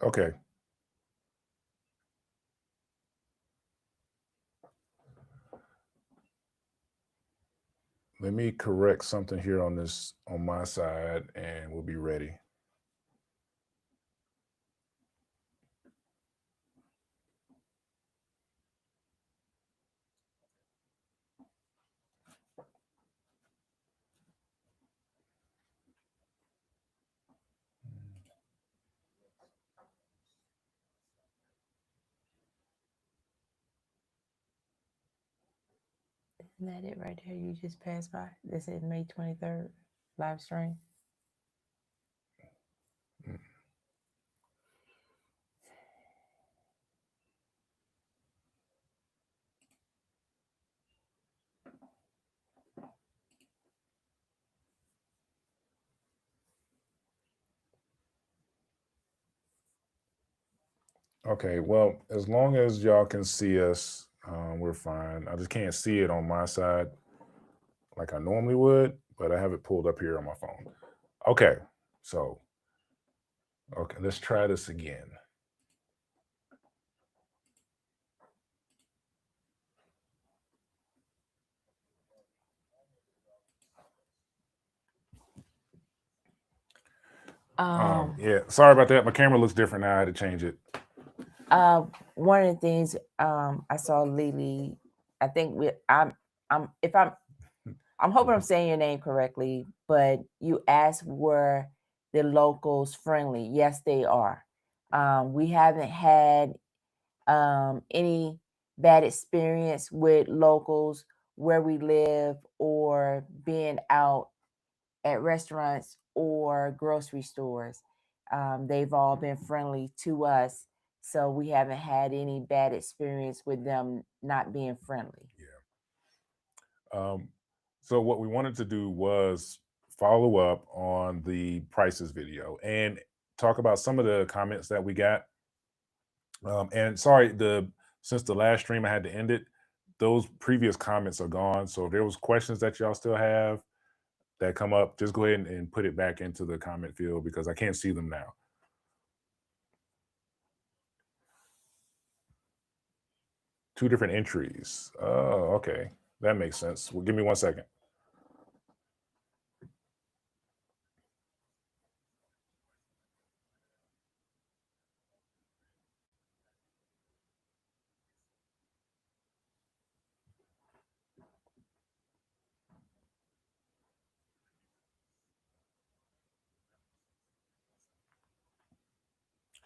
Okay. Let me correct something here on this on my side and we'll be ready. Isn't that it right there? You just passed by. This is May 23rd live stream. Mm. Okay, well, as long as y'all can see us, we're fine. I just can't see it on my side like I normally would, but I have it pulled up here on my phone. Okay, so, okay, let's try this again. Yeah, sorry about that. My camera looks different now. I had to change it. One of the things I saw Lily, I think I'm hoping I'm saying your name correctly, but you asked were the locals friendly? Yes, they are. We haven't had any bad experience with locals where we live or being out at restaurants or grocery stores. They've all been friendly to us, so we haven't had any bad experience with them not being friendly. So what we wanted to do was follow up on the prices video and talk about some of the comments that we got. And sorry, the since the last stream I had to end it, those previous comments are gone. So if there was questions that y'all still have that come up, just go ahead and put it back into the comment field because I can't see them now. Two different entries. Oh, okay. That makes sense. Well, give me 1 second.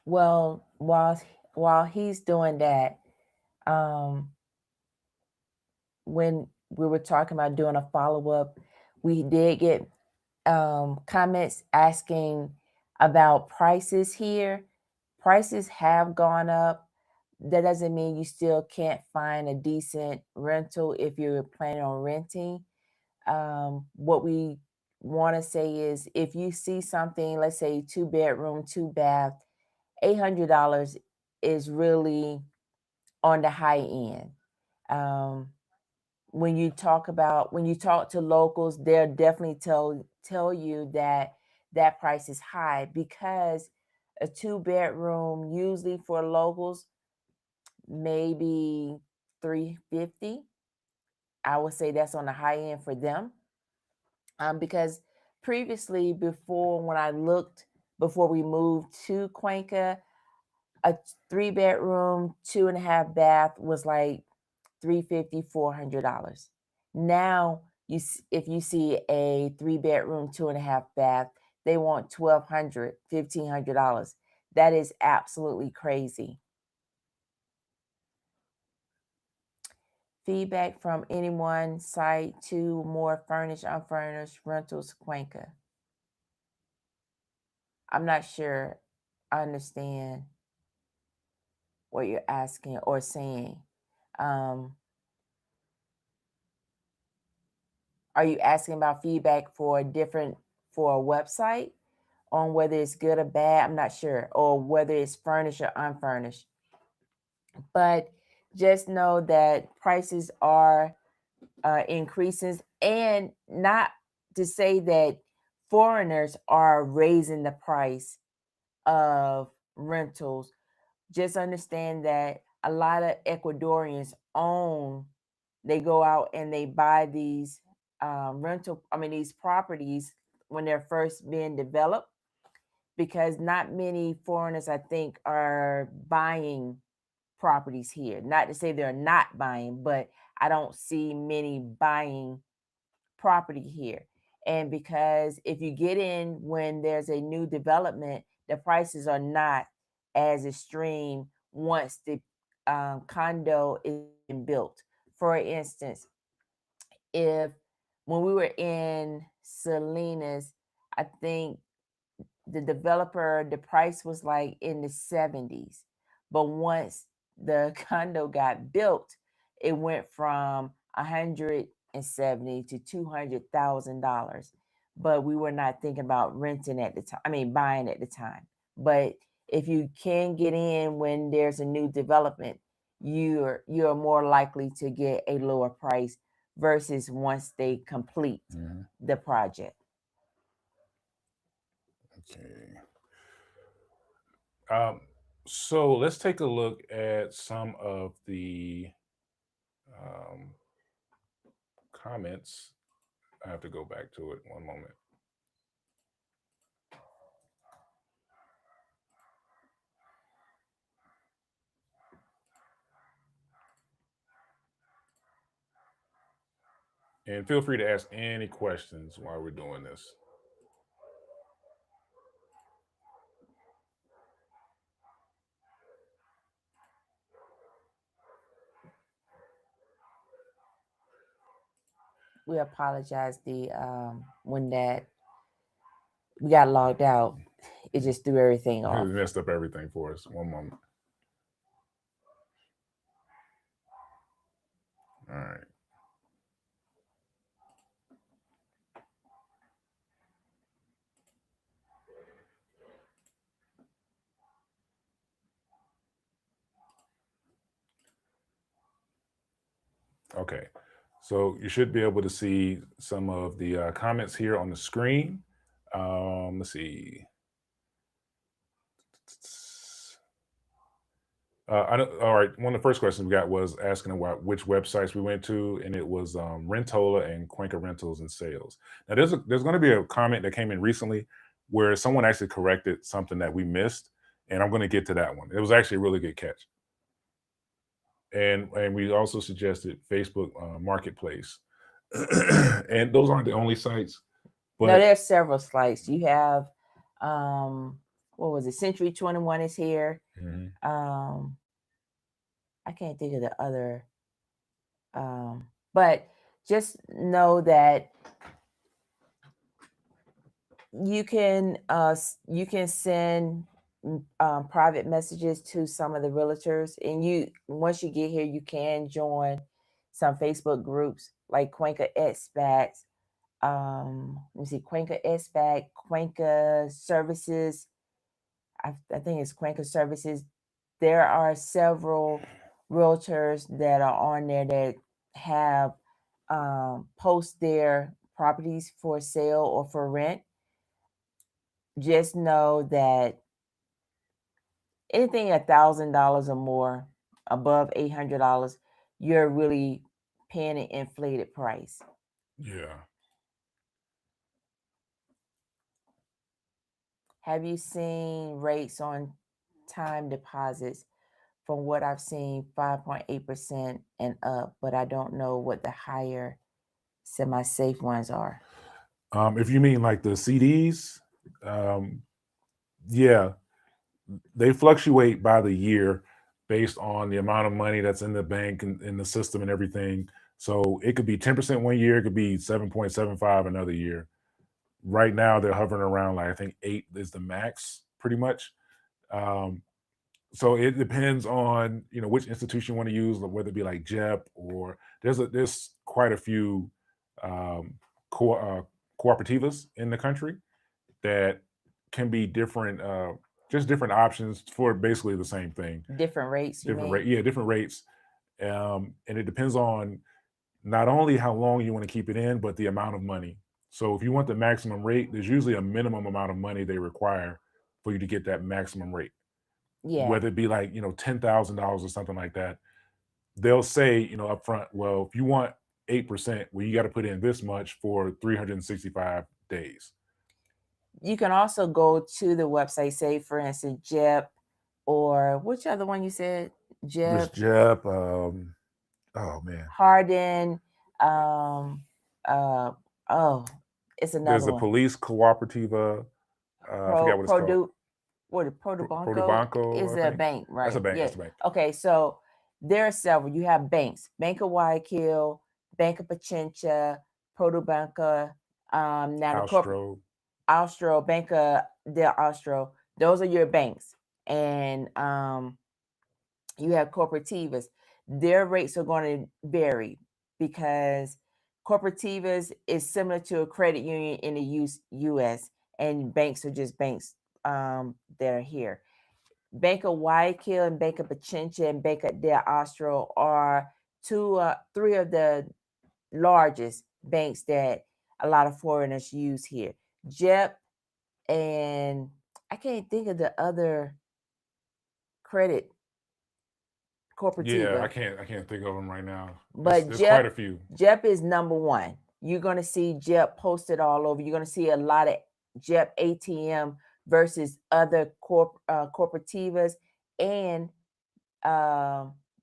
Well, while he's doing that, um, when we were talking about doing a follow up, we did get comments asking about prices here. Prices have gone up. That doesn't mean you still can't find a decent rental if you're planning on renting. What we want to say is if you see something, let's say 2 bedroom, 2 bath, $800 is really on the high end. Um, when you talk to locals, they'll definitely tell you that that price is high because a 2 bedroom usually for locals maybe 350. I would say that's on the high end for them. Because previously, before we moved to Cuenca, a 3 bedroom, 2.5 bath was like 350, $400. Now, if you see a 3 bedroom, 2.5 bath, they want $1,200, $1,500. That is absolutely crazy. Feedback from anyone, site to more furnished, unfurnished rentals, Cuenca. I'm not sure I understand what you're asking or saying. Um, are you asking about feedback for a website on whether it's good or bad? I'm not sure, or whether it's furnished or unfurnished. But just know that prices are increasing, and not to say that foreigners are raising the price of rentals, just understand that a lot of Ecuadorians they go out and they buy these these properties when they're first being developed, because not many foreigners, I think, are buying properties here. Not to say they're not buying, but I don't see many buying property here. And because if you get in when there's a new development, the prices are not as extreme once the condo is being built. For instance, if when we were in Salinas, I think the price was like in the 70s. But once the condo got built, it went from 170 to $200,000. But we were not thinking about renting at the time. I mean, buying at the time. But if you can get in when there's a new development, you're more likely to get a lower price versus once they complete the project. Okay. So let's take a look at some of the comments. I have to go back to it one moment. And feel free to ask any questions while we're doing this. We apologize. When that we got logged out, it just threw everything It off. messed up everything for us. One moment. All right. Okay. So you should be able to see some of the comments here on the screen. Let's see. All right. One of the first questions we got was asking about which websites we went to, and it was Rentola and Cuenca Rentals and Sales. Now, there's going to be a comment that came in recently where someone actually corrected something that we missed, and I'm going to get to that one. It was actually a really good catch. And we also suggested Facebook Marketplace, and those aren't the only sites. No, But there's several sites. You have what was it? Century 21 is here. I can't think of the other. But just know that you can send private messages to some of the realtors, and once you get here, you can join some Facebook groups like Cuenca Expats. Let me see, Cuenca Expat, Cuenca Services. I think it's Cuenca Services. There are several realtors that are on there that have post their properties for sale or for rent. Just know that anything $1,000 or more, above $800, you're really paying an inflated price. yeah. Have you seen rates on time deposits? From what I've seen, 5.8% and up, but I don't know what the higher semi-safe ones are. If you mean like the CDs, yeah, they fluctuate by the year based on the amount of money that's in the bank and in the system and everything. So it could be 10% one year, it could be 7.75 another year. Right now, they're hovering around like I think 8 is the max, pretty much. So it depends on which institution you want to use, whether it be like JEP or there's quite a few cooperativas in the country that can be different, just different options for basically the same thing. Different rates, Different rate, yeah, different rates, and it depends on not only how long you want to keep it in, but the amount of money. So if you want the maximum rate, there's usually a minimum amount of money they require for you to get that maximum rate. Yeah. whether it be like, $10,000 or something like that, they'll say, up front, well, if you want 8%, well, you got to put in this much for 365 days. You can also go to the website, say for instance, JEP, or which other one you said? This JEP, JEP, oh man, Harden, um, oh, it's there's another a one. police cooperativa. I forgot what it's called. Produbanco Banco, is I a think. bank, That's a right? bank. Yeah. That's a bank. Okay, so there are several. You have banks: Bank of Guayaquil, Bank of Pichincha, Produbanca. Now the corporate Austro. Austro, Banca del Austro. Those are your banks, and you have corporativas. Their rates are going to vary because corporativas is similar to a credit union in the U.S. and banks are just banks that are here. Bank of Guayaquil and Bank of Pichincha and Banca del Austro are three of the largest banks that a lot of foreigners use here. JEP, and I can't think of the other credit Yeah, I cooperativa, can't think of them right now. but There's quite a JEP few. JEP is number one. You're going to see JEP posted all over. You're going to see a lot of JEP ATM versus other corporativas and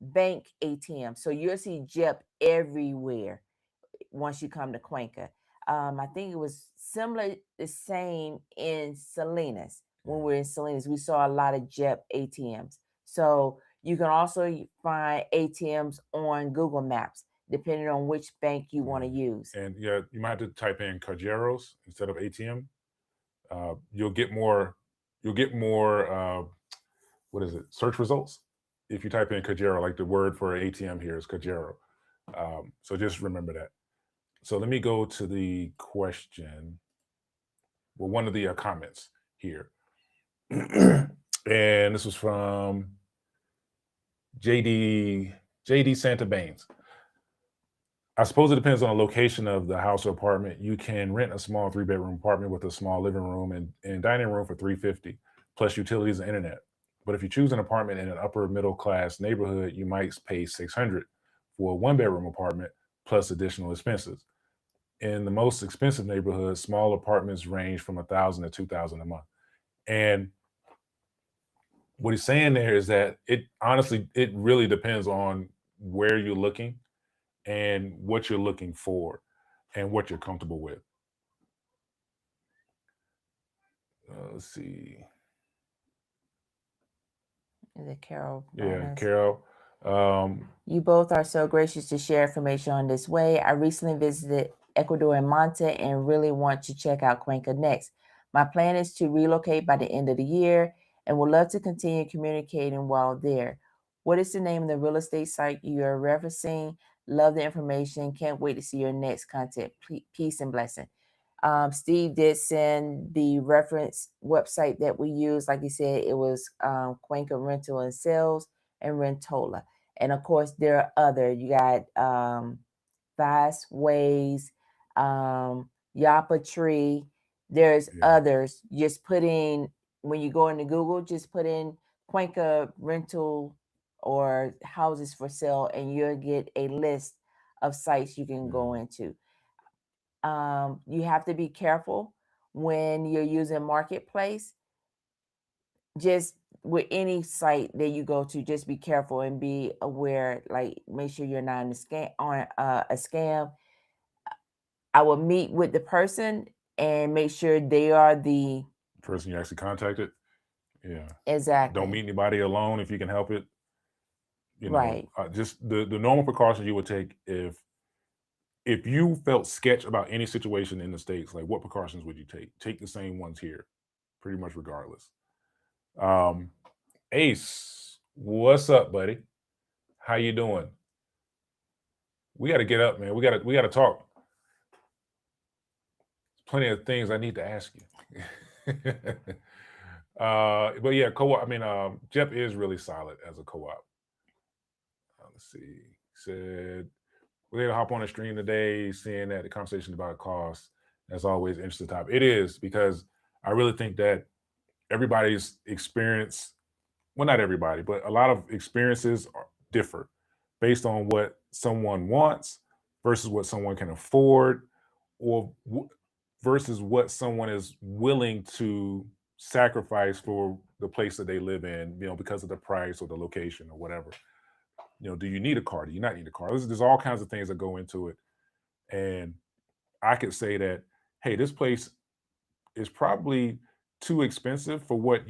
bank ATM. So you'll see JEP everywhere once you come to Cuenca. I think it was similar, the same in Salinas. When we're in Salinas, we saw a lot of JEP ATMs. So you can also find ATMs on Google Maps, depending on which bank you want to use. And yeah, you might have to type in Cajeros instead of ATM. You'll get more. What is it? Search results. If you type in Cajero, like the word for ATM here is Cajero. So just remember that. So let me go to the question. Well, one of the comments here. And this was from JD Santa Baines. I suppose it depends on the location of the house or apartment. You can rent a small 3-bedroom apartment with a small living room and dining room for $350 plus utilities and internet. But if you choose an apartment in an upper middle class neighborhood, you might pay $600 for a 1-bedroom apartment plus additional expenses. In the most expensive neighborhoods, small apartments range from $1,000 to $2,000 a month. And what he's saying there is that it really depends on where you're looking and what you're looking for and what you're comfortable with. Let's see. Is it Carol? Yeah, Burness? Carol. You both are so gracious to share information on this way. I recently visited Ecuador and Manta and really want to check out Cuenca next. My plan is to relocate by the end of the year and would love to continue communicating while there. What is the name of the real estate site you are referencing? Love the information. Can't wait to see your next content. Peace and blessing. Steve did send the reference website that we use. Like he said, it was Cuenca Rental and Sales and Rentola. And of course, there are other. You got Fast Ways, Yapa Tree. There's others. Just put in, when you go into Google, just put in Cuenca Rental or houses for sale, and you'll get a list of sites you can go into. You have to be careful when you're using Marketplace. Just with any site that you go to, just be careful and be aware. Like, make sure you're not in a scam. I will meet with the person and make sure they are the person you actually contacted. Yeah, exactly. Don't meet anybody alone if you can help it. Right. Just the normal precautions you would take if you felt sketch about any situation in the States. Like, what precautions would you take? Take the same ones here, pretty much regardless. Ace, what's up, buddy? How you doing? We got to get up, man. We got to talk. There's plenty of things I need to ask you. But yeah, co-op. I mean, JEP is really solid as a co-op. Let's see. He said we're gonna hop on a stream today, seeing that the conversation about cost, as always, interesting topic. It is, because I really think that everybody's experience well, not everybody, but a lot of experiences differ based on what someone wants versus what someone can afford, or versus what someone is willing to sacrifice for the place that they live in, because of the price or the location or whatever. Do you need a car? Do you not need a car? There's all kinds of things that go into it. And I could say that, hey, this place is probably too expensive for what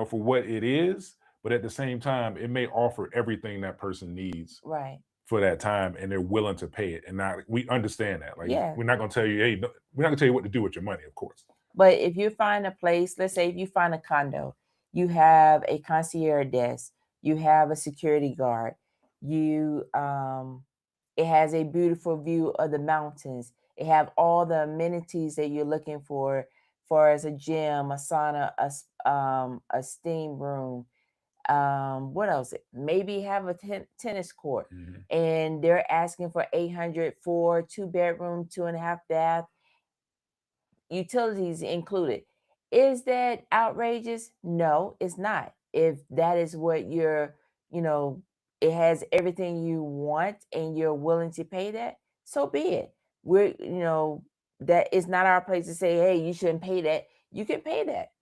for what it is, but at the same time, it may offer everything that person needs Right. for that time, and they're willing to pay it. And not we understand that. Like, Yeah. we're not gonna tell you, hey, we're not gonna tell you what to do with your money, of course. But if you find a place, let's say if you find a condo, you have a concierge desk, you have a security guard, you it has a beautiful view of the mountains. It have all the amenities that you're looking for, far as a gym, a sauna, a steam room. What else? Maybe have a tennis court, Mhm. and they're asking for 800 for 2 bedroom, 2.5 bath, utilities included. Is that outrageous? No, it's not. If that is what you know, it has everything you want and you're willing to pay that, so be it. That is not our place to say, hey, you shouldn't pay that. You can pay that.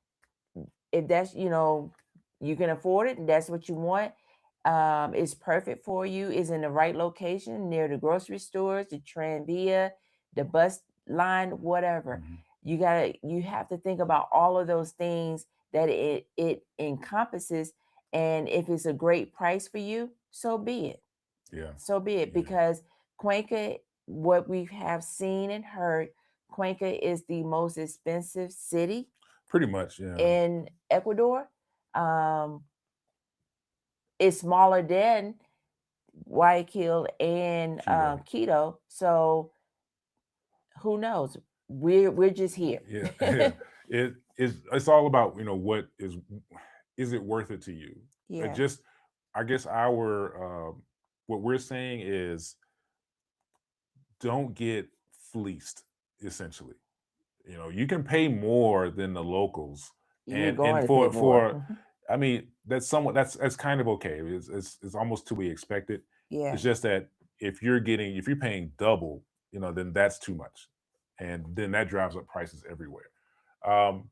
If you can afford it and that's what you want, it's perfect for you, is in the right location near the grocery stores, the Tranvia, the bus line, whatever. Mhm. You have to think about all of those things that it encompasses. And if it's a great price for you, so be it. Yeah. So be it. Yeah. Because Cuenca, what we have seen and heard, Cuenca is the most expensive city Pretty much. Yeah. in Ecuador. Um, it's smaller than Guayaquil and Keto. Quito. So who knows? We're just here. Yeah. Yeah. It's all about, what is it worth it to you? It Yeah. just I guess our what we're saying is, don't get fleeced, essentially. You can pay more than the locals, You're and going to pay more. for Mhm. I mean, that's kind of okay. It's almost to be expected. Yeah. It's just that if you're paying double, then that's too much, and then that drives up prices everywhere. Um,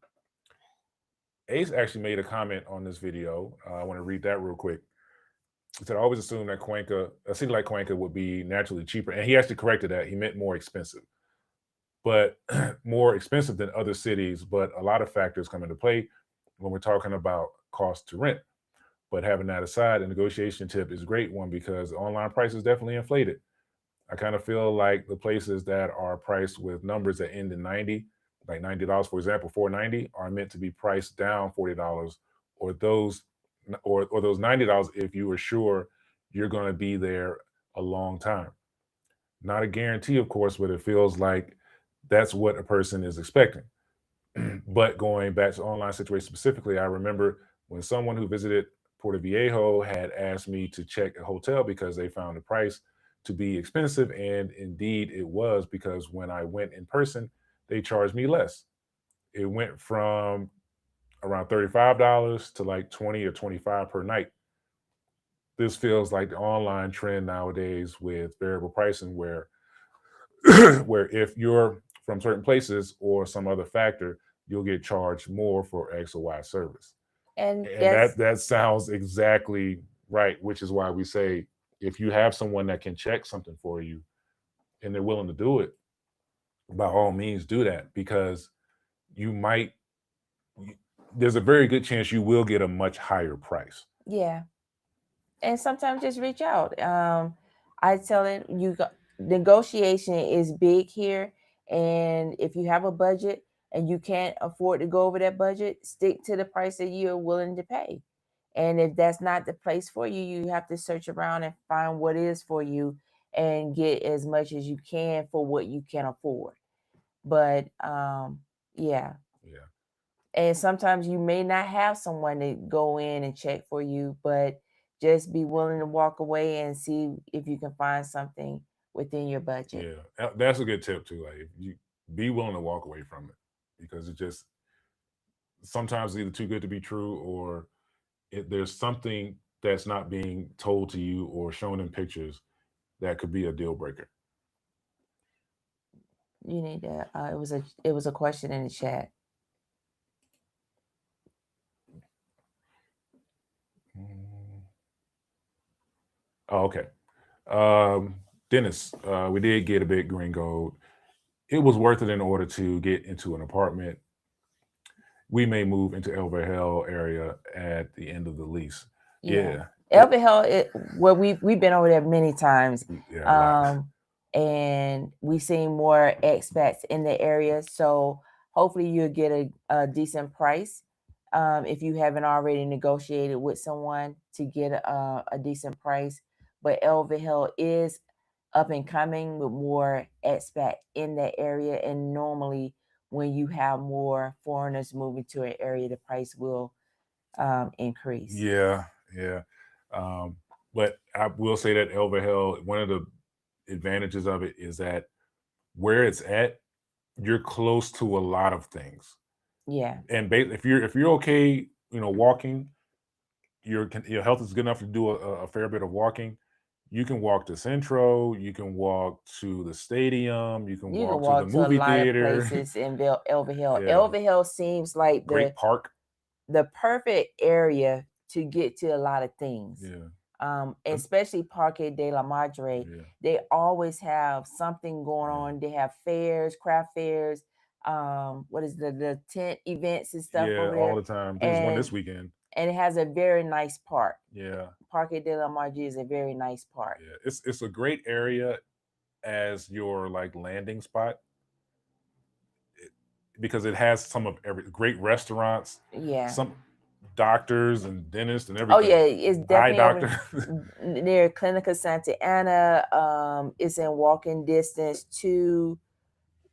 Ace actually made a comment on this video. I want to read that real quick. He said, "I always assumed that a city like Cuenca would be naturally cheaper," and he actually corrected that. He meant more expensive, but more expensive than other cities. But a lot of factors come into play when we're talking about cost to rent. But having that aside, a negotiation tip is a great one because online prices definitely inflated. I kind of feel like the places that are priced with numbers that end in 90, like $90, for example, 490, are meant to be priced down $40, or those $90 if you are sure you're going to be there a long time. Not a guarantee, of course, but it feels like that's what a person is expecting. But going back to online situation specifically, I remember when someone who visited Puerto Viejo had asked me to check a hotel because they found the price to be expensive. And indeed, it was, because when I went in person, they charged me less. It went from around $35 to like 20 or 25 per night. This feels like the online trend nowadays with variable pricing, where where if you're from certain places or some other factor, you'll get charged more for X or Y service. And And that's that sounds exactly right, which is why we say, if you have someone that can check something for you and they're willing to do it, by all means do that, because you might you- there's a very good chance you will get a much higher price. yeah. And sometimes just reach out. I tell it negotiation is big here, and if you have a budget and you can't afford to go over that budget, stick to the price that you're willing to pay. And if that's not the place for you, you have to search around and find what is for you and get as much as you can for what you can afford. But yeah, Yeah. and sometimes you may not have someone to go in and check for you, but just be willing to walk away and see if you can find something within your budget. Yeah. That's a good tip too. Like, if you be willing to walk away from it, because it just sometimes it's either too good to be true, or there's something that's not being told to you or shown in pictures that could be a deal breaker. You need to. It was a question in the chat. Oh, okay. Dennis, we did get a bit green gold. It was worth it in order to get into an apartment. We may move into Elver Hill area at the end of the lease. Yeah. Elver Hill, well, we've been over there many times. Yeah, a lot. And we've seen more expats in the area. So hopefully you'll get a decent price. If you haven't already negotiated with someone to get a decent price. But Elver Hill is up and coming with more expat in that area. And normally when you have more foreigners moving to an area, the price will increase. Yeah. But I will say that Elver Hill, one of the advantages of it is that where it's at, you're close to a lot of things. Yeah. And if you're okay, walking, your health is good enough to do a fair bit of walking. You can walk to Centro. You can walk to the stadium. You can walk to the movie theater. Places in Elver Hill. Yeah. Elver Hill seems like great park, the perfect area to get to a lot of things. Yeah. Especially Parque de la Madre. Yeah. They always have something going on. They have fairs, craft fairs. What is the tent events and stuff over there? All the time. There's one this weekend. And it has a very nice park. Yeah. Parque de la Madre is a very nice park. Yeah. It's a great area as your landing spot. Because it has some of great restaurants. Yeah. Some doctors and dentists and everything. Oh yeah, it's definitely near Clinica Santa Ana. It's in walking distance to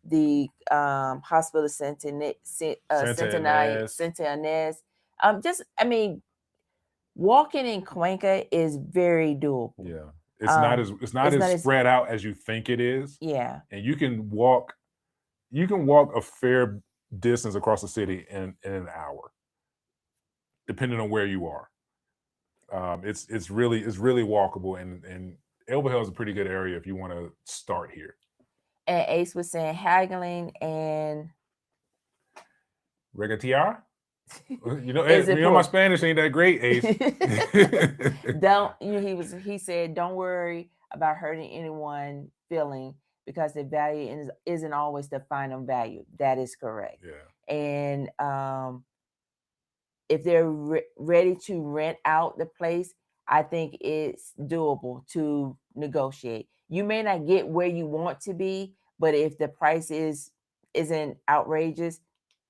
the Hospital Santa Ynez. Walking in Cuenca is very doable. Yeah, it's not as spread out as you think it is. Yeah, and you can walk a fair distance across the city in an hour, depending on where you are. It's really walkable, and Elver Hill is a pretty good area if you want to start here. And Ace was saying haggling and regatear. My Spanish ain't that great, Ace. He said, don't worry about hurting anyone feeling, because the value isn't always the final value. That is correct. Yeah. And if they're ready to rent out the place, I think it's doable to negotiate. You may not get where you want to be, but if the price isn't outrageous,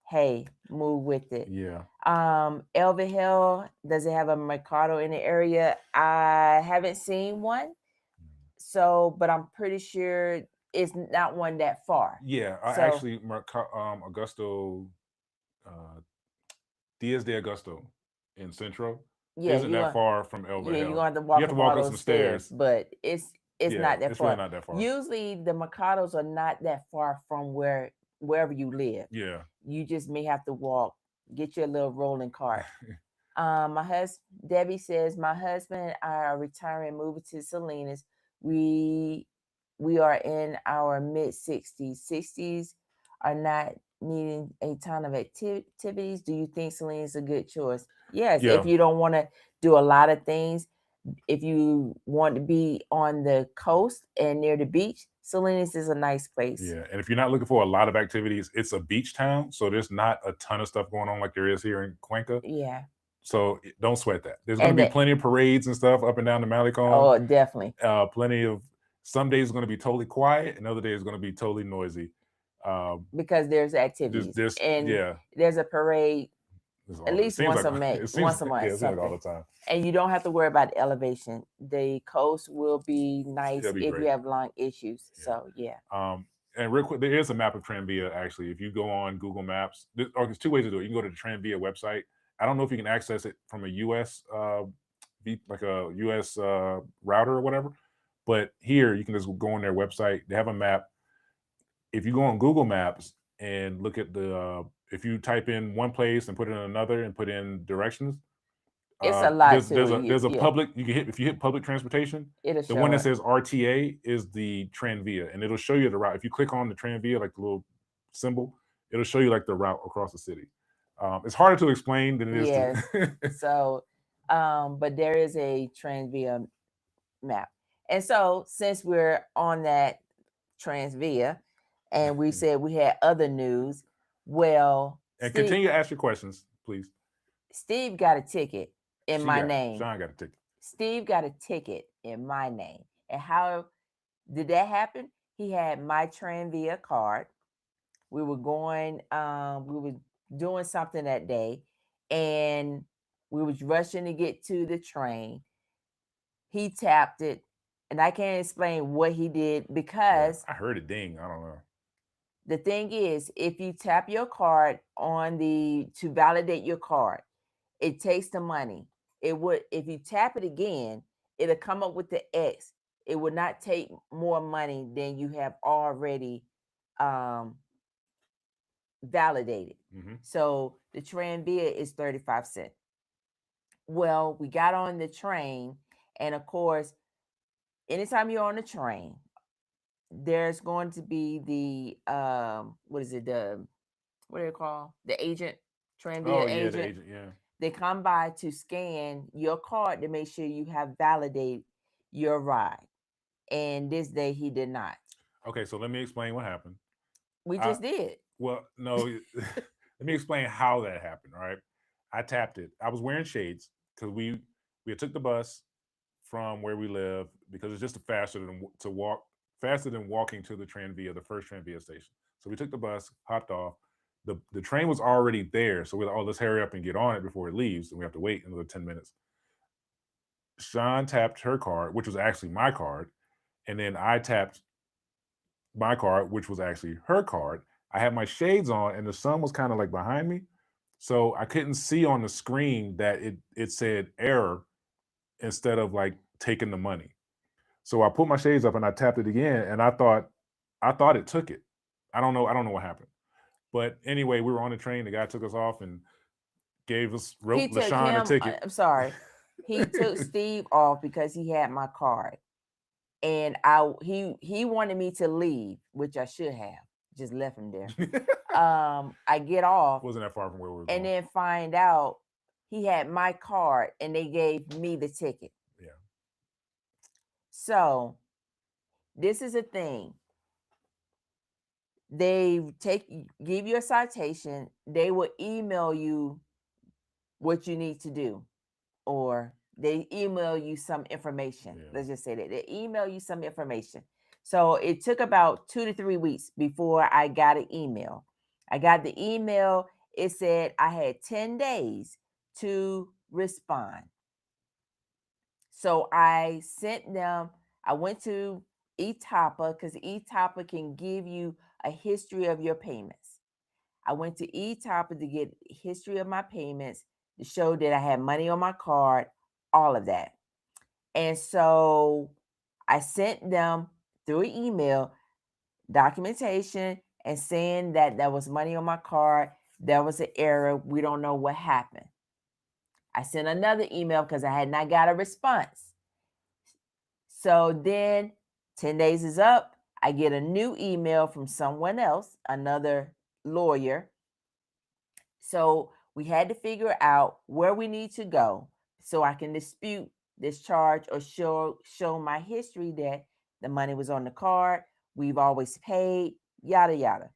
hey, move with it. Yeah. Elver Hill, does it have a Mercado in the area? I haven't seen one. So, but I'm pretty sure it's not one that far. Yeah, actually, Augusto, Diaz de Augusto in Centro isn't that far from Elver Hill. Yeah, you're going to have to walk up some stairs, but it's not that far. Really not that far. Usually, the Mercados are not that far from wherever you live. Yeah, you just may have to walk. Get your little rolling cart. Debbie says, my husband and I are retiring, moving to Salinas. We are in our mid-60s. 60s are not needing a ton of activities. Do you think Salinas is a good choice? Yes. Yeah. If you don't want to do a lot of things, if you want to be on the coast and near the beach, Salinas is a nice place. Yeah, and if you're not looking for a lot of activities, it's a beach town, so there's not a ton of stuff going on like there is here in Cuenca. Yeah. So don't sweat that. There's going to be plenty of parades and stuff up and down the Malecon. Oh, definitely. Plenty of. Some days are going to be totally quiet, and other days is going to be totally noisy. Because there's activities. There's a parade. At least once a month. Yeah, it seems like all the time. And you don't have to worry about the elevation. The coast will be nice if you have lung issues. Yeah. So yeah. And real quick, there is a map of Tranvia actually. If you go on Google Maps, there's two ways to do it. You can go to the Tranvia website. I don't know if you can access it from a US US router or whatever, but here you can just go on their website. They have a map. If you go on Google Maps and look at if you type in one place and put it in another and put in directions, It's a lot to There's it. a there's a Yeah, public you can hit if you hit public transportation. it'll The one show that it. says RTA is the Tranvia, and it'll show you the route. If you click on the Tranvia, like the little symbol, it'll show you like the route across the city. It's harder to explain than it is Yes. to. So, but there is a Transvia map. And so since we're on that Transvia and we said we had other news, well, And continue to ask your questions, please. Steve got a ticket in my name. Sean got a ticket. Steve got a ticket in my name. And how did that happen? He had my Transvia card. We were going, we were doing something that day, and we was rushing to get to the train. He tapped it, and I can't explain what he did Yeah, because I heard it ding. I don't know. the thing is, if you tap your card to validate your card, it takes the money. It would, if you tap it again, it'll come up with the X. It would not take more money than you have already validated. Hmm. So the Tranvia is 35 cents. Well, we got on the train, and of course, anytime you're on the train, there's going to be the what is it, the what do they call the agent, Tranvia Oh yeah, agent. the agent. Yeah. They come by to scan your card to make sure you have validated your ride. And this day he did not. Okay, so let me explain what happened. We just did. Well, no, let me explain how that happened. All right, I tapped it. I was wearing shades because we took the bus from where we live because it's just faster than walking to the Tranvia, the first Tranvia station. So we took the bus, hopped off. The train was already there, so we're like, oh, let's hurry up and get on it before it leaves, and we have to wait another 10 minutes. Sean tapped her card, which was actually my card, and then I tapped my card, which was actually her card. I had my shades on, and the sun was kind of like behind me, so I couldn't see on the screen that it said error instead of like taking the money. So I put my shades up and I tapped it again, and I thought it took it. I don't know. I don't know what happened. But anyway, we were on the train. The guy took us off and wrote He took LaShawn a him. ticket. I'm sorry. He took Steve off because he had my card, and he wanted me to leave, which I should have just left him there. I get off, Wasn't that far from where we were and going. then find out he had my card, and they gave me the ticket. Yeah. So this is a thing. They give you a citation. They will email you what you need to do, or they email you some information. Yeah. Let's just say that they email you some information. So it took about 2 to 3 weeks before I got an email. I got the email. It said I had 10 days to respond. So I sent them, I went to eTapa because eTapa can give you a history of your payments. I went to eTapa to get history of my payments to show that I had money on my card, all of that. And so I sent them through email documentation and saying that there was money on my card. There was an error. We don't know what happened. I sent another email because I had not got a response. So then 10 days is up. I get a new email from someone else, another lawyer. So we had to figure out where we need to go so I can dispute this charge or show my history that the money was on the card. We've always paid, yada, yada.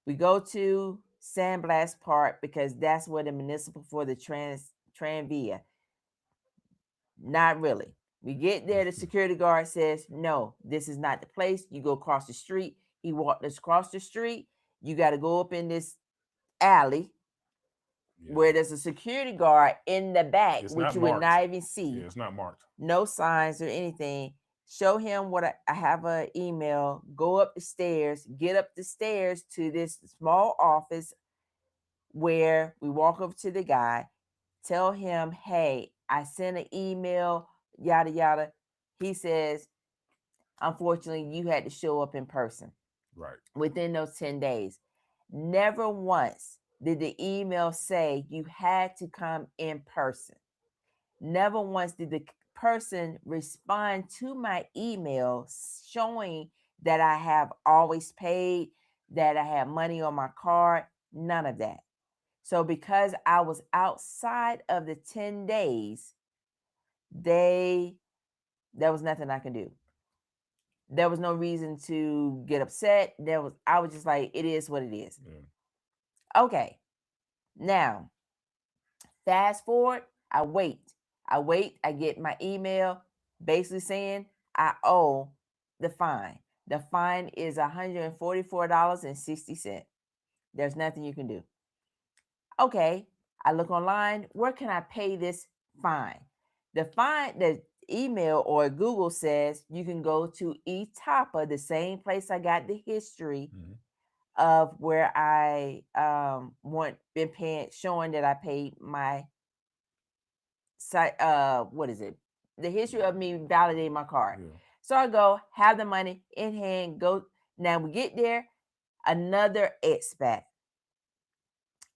We go to Sandblast Park because that's where the municipal for the Tranvia. Not really. We get there, the security guard says, no, this is not the place. You go across the street. He walked us across the street. You got to go up in this alley where there's a security guard in the back, which you would not even see. Yeah, it's not marked. No signs or anything. Show him what I have an email. Go up the stairs, get up the stairs to this small office where we walk up to the guy, tell him, hey, I sent an email, yada, yada. He says, unfortunately, you had to show up in person. Right. Within those 10 days. Never once did the email say you had to come in person. Never once did the person respond to my email showing that I have always paid, that I have money on my card, none of that. So because I was outside of the 10 days, there was nothing I can do. There was no reason to get upset. I was just like, it is what it is. Yeah. Okay. Now, fast forward, I wait. I get my email basically saying I owe the fine. The fine is $144.60. There's nothing you can do. Okay, I look online. Where can I pay this fine? The email or Google says you can go to eTapa, the same place I got the history Mhm. of where I been paying, showing that I paid my site. What is it? The history of me validating my card. Yeah. So I go, have the money in hand. Go now. We get there. Another expat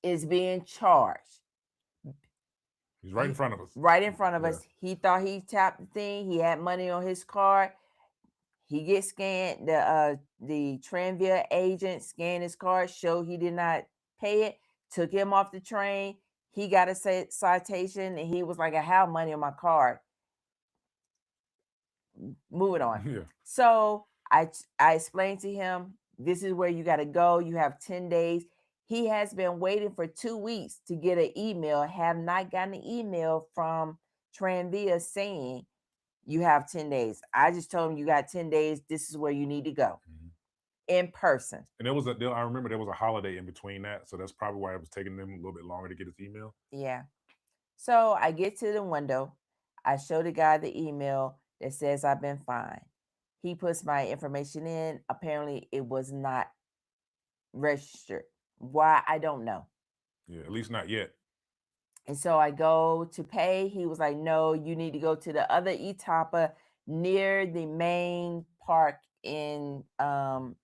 is being charged. He's right in front of us. Right in front of Yeah. us. He thought he tapped the thing. He had money on his card. He gets scanned. The Tranvia agent scanned his card, showed he did not pay it, took him off the train. He got a citation, and he was like, I have money on my card. Moving on. Yeah. So I explained to him, this is where you got to go. You have 10 days. He has been waiting for 2 weeks to get an email, have not gotten an email from Tranvia saying you have 10 days. I just told him you got 10 days. This is where you need to go Mhm. in person. And I remember there was a holiday in between that, so that's probably why it was taking them a little bit longer to get his email. Yeah. So I get to the window. I show the guy the email that says I've been fined. He puts my information in. Apparently, it was not registered. Why? I don't know. Yeah, at least not yet. And so I go to pay. He was like, no, you need to go to the other Etapa near the main park in El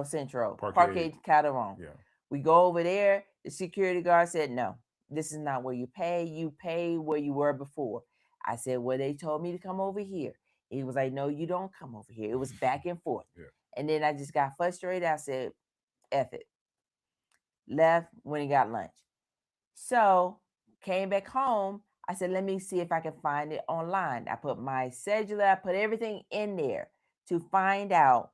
Centro, Parque Calderon. Yeah. We go over there. The security guard said, no, this is not where you pay. You pay where you were before. I said, well, they told me to come over here. He was like, no, you don't come over here. It was back and forth. Yeah. And then I just got frustrated. I said, F it. Left when he got lunch. So came back home. I said, let me see if I can find it online. I put my cedula, I put everything in there to find out.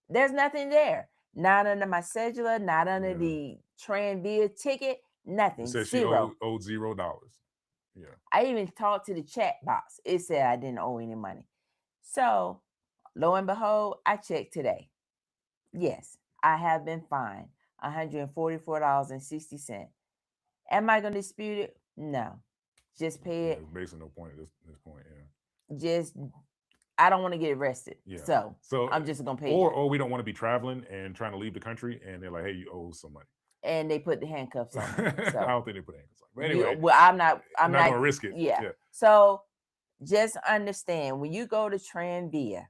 There's nothing there. Not under my cedula, not under the Tranvia ticket, nothing. It said Zero. she owed $0. Yeah. I even talked to the chat box. It said I didn't owe any money. So lo and behold, I checked today. Yes, I have been fined $144.60. Am I going to dispute it? No. Just pay it. There's basically no point at this point. Yeah. Just, I don't want to get arrested. Yeah. So I'm just going to pay or we don't want to be traveling and trying to leave the country, and they're like, hey, you owe some money. And they put the handcuffs on me. So I don't think they put handcuffs on. But anyway, well, I'm not going to risk it. Yeah. So just understand, when you go to Tranvia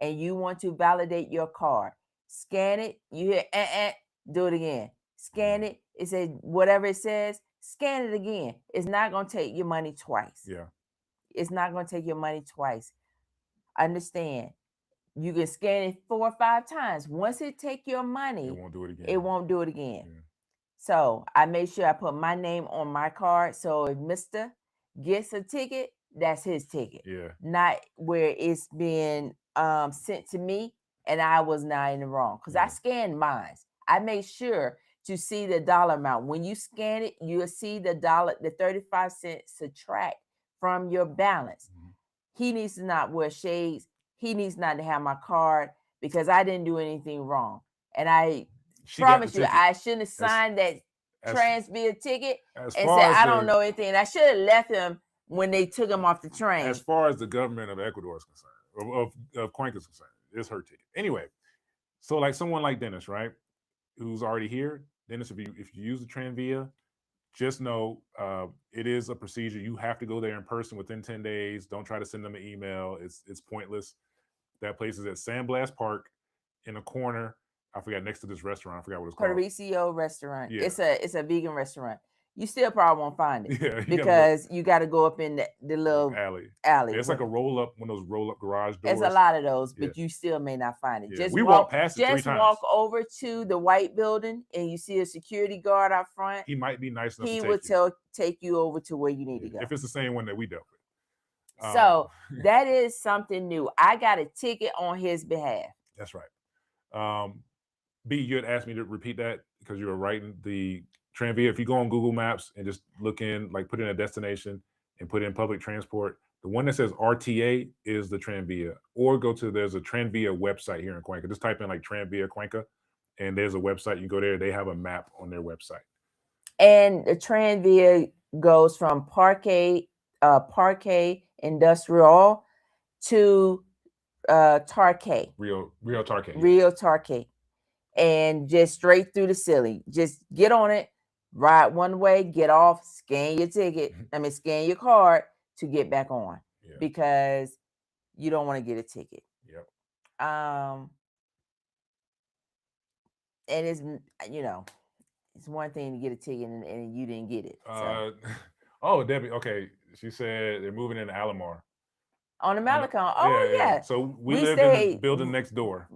and you want to validate your card, scan it. You hear do it again. Scan it. It says whatever it says. Scan it again. It's not going to take your money twice. Yeah. It's not going to take your money twice. Understand. You can scan it 4 or 5 times. Once it take your money, it won't do it again. It won't do it again. Yeah. So I made sure I put my name on my card. So if Mr. gets a ticket, that's his ticket. Yeah. Not where it's been sent to me and I was not in the wrong. Because I scanned mine. I made sure to see the dollar amount. When you scan it, you'll see the 35 cents subtract from your balance. Mhm. He needs to not wear shades. He needs not to have my card because I didn't do anything wrong. And I promise you, I shouldn't have signed that Tranvia ticket and said, I don't know anything. I should have left him when they took him off the train. As far as the government of Ecuador is concerned, of Cuenca is concerned, it's her ticket. Anyway, so like someone like Dennis, right, who's already here, Dennis, if you use the Tranvia, just know it is a procedure. You have to go there in person within 10 days. Don't try to send them an email. It's pointless. That place is at San Blas Park in a corner. I forgot, next to this restaurant. I forgot what it's called. Patricio restaurant. Yeah. It's a vegan restaurant. you still probably won't find it Yeah, you gotta go because you got to go up in the little alley. alley. It's like a roll up, one of those roll up garage There's a doors. lot of those, Yeah, but you still may not find it. yeah. We walked past it 3 Just times. walk over to the white building and you see a security guard out front. He might be nice enough He to will take you. take you over to where you need to Yeah, go. if it's the same one that we dealt with. So that is something new. I got a ticket on his behalf. That's right. B, you had asked me to repeat that because you were writing the Tranvia. If you go on Google Maps and just look in, like put in a destination and put in public transport, the one that says RTA is the Tranvia. Or there's a Tranvia website here in Cuenca. Just type in like Tranvia Cuenca, and there's a website. You go there, they have a map on their website. And the Tranvia goes from Parque Industrial to Tarque. Rio Tarque. Rio Tarque. And just straight through the city. Just get on it, ride one way, get off, scan your ticket. Scan your card to get back on because you don't want to get a ticket. Yep. And it's it's one thing to get a ticket and you didn't get it. So. Oh, Debbie. Okay, she said they're moving into Alamar. On the Malecon. Yeah. So we lived in the building next door.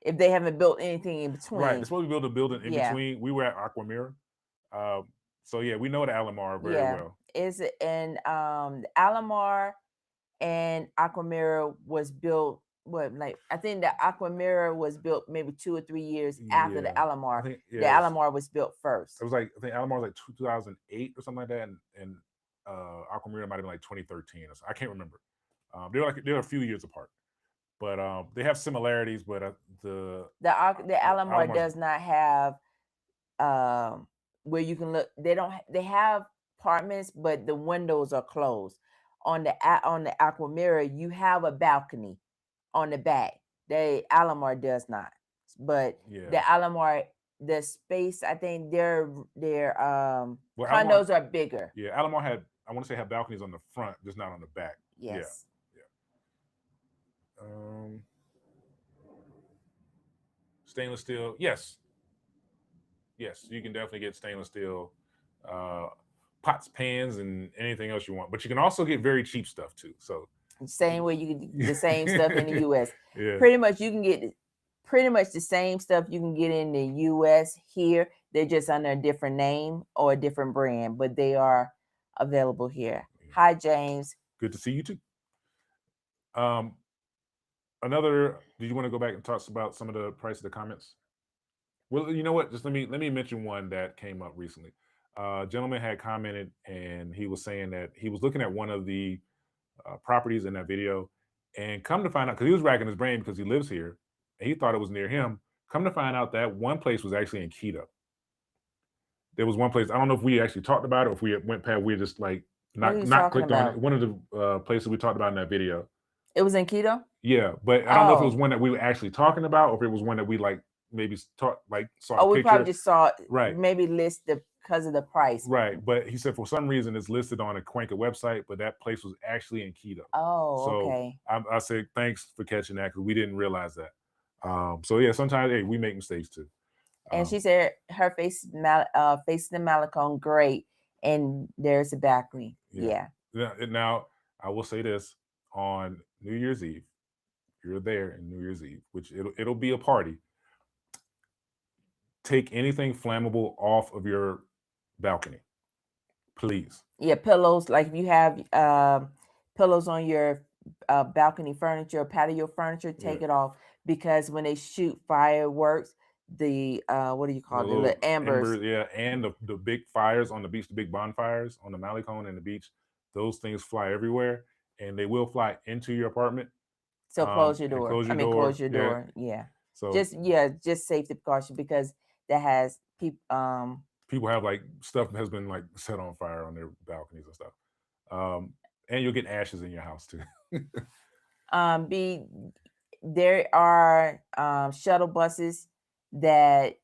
If they haven't built anything in between. Right. They're supposed to build a building in between. We were at Aquamira. So yeah, we know the Alamar very well. Is it and Alamar and Aquamira was built I think the Aquamira was built maybe 2 or 3 years after the Alamar. The Alamar was built first. It was I think Alamar was 2008 or something like that, and Aquamira might have been 2013 or so. I can't remember. They were a few years apart. But they have similarities, but the Alamar does not have where you can look. They have apartments, but the windows are closed. On the Aquamira, you have a balcony on the back. The Alamar does not. But the Alamar, the space, I think their condos are bigger. Yeah, Alamar had balconies on the front, just not on the back. Yes. Stainless steel, yes, you can definitely get stainless steel pots, pans, and anything else you want. But you can also get very cheap stuff too. So same way you can get the same stuff in the U.S. Yeah. Pretty much you can get pretty much the same stuff you can get in the U.S. here. They're just under a different name or a different brand, but they are available here. Hi, James. Good to see you too. Do you want to go back and talk about some of the price of the comments? Well, you know what? Just let me mention one that came up recently. A gentleman had commented, and he was saying that he was looking at one of the properties in that video, and come to find out, because he was racking his brain because he lives here, and he thought it was near him. Come to find out that one place was actually in Quito. There was one place. I don't know if we actually talked about it, or if we went past. We just not clicked on it. One of the places we talked about in that video. It was in Quito? Yeah, but I don't know if it was one that we were actually talking about, or if it was one that we maybe saw. Oh, we probably just saw it. Right. Maybe listed because of the price. Right, but he said for some reason it's listed on a Cuenca website, but that place was actually in Quito. Oh, so okay. I said thanks for catching that because we didn't realize that. So yeah, sometimes we make mistakes too. And she said her face facing the Malecon, great, and there's a balcony. Yeah. Now I will say this: on New Year's Eve, you're there in New Year's Eve, which it'll be a party. Take anything flammable off of your balcony, please. Yeah, pillows. Like if you have pillows on your balcony furniture, patio furniture, take it off, because when they shoot fireworks, the what do you call it? The embers. And the big fires on the beach, the big bonfires on the Malecon and the beach, those things fly everywhere, and they will fly into your apartment. So close your door. Close your door. Yeah. So just safety precaution, because that has people. People have stuff that has been set on fire on their balconies and stuff. And you'll get ashes in your house too. There are shuttle buses that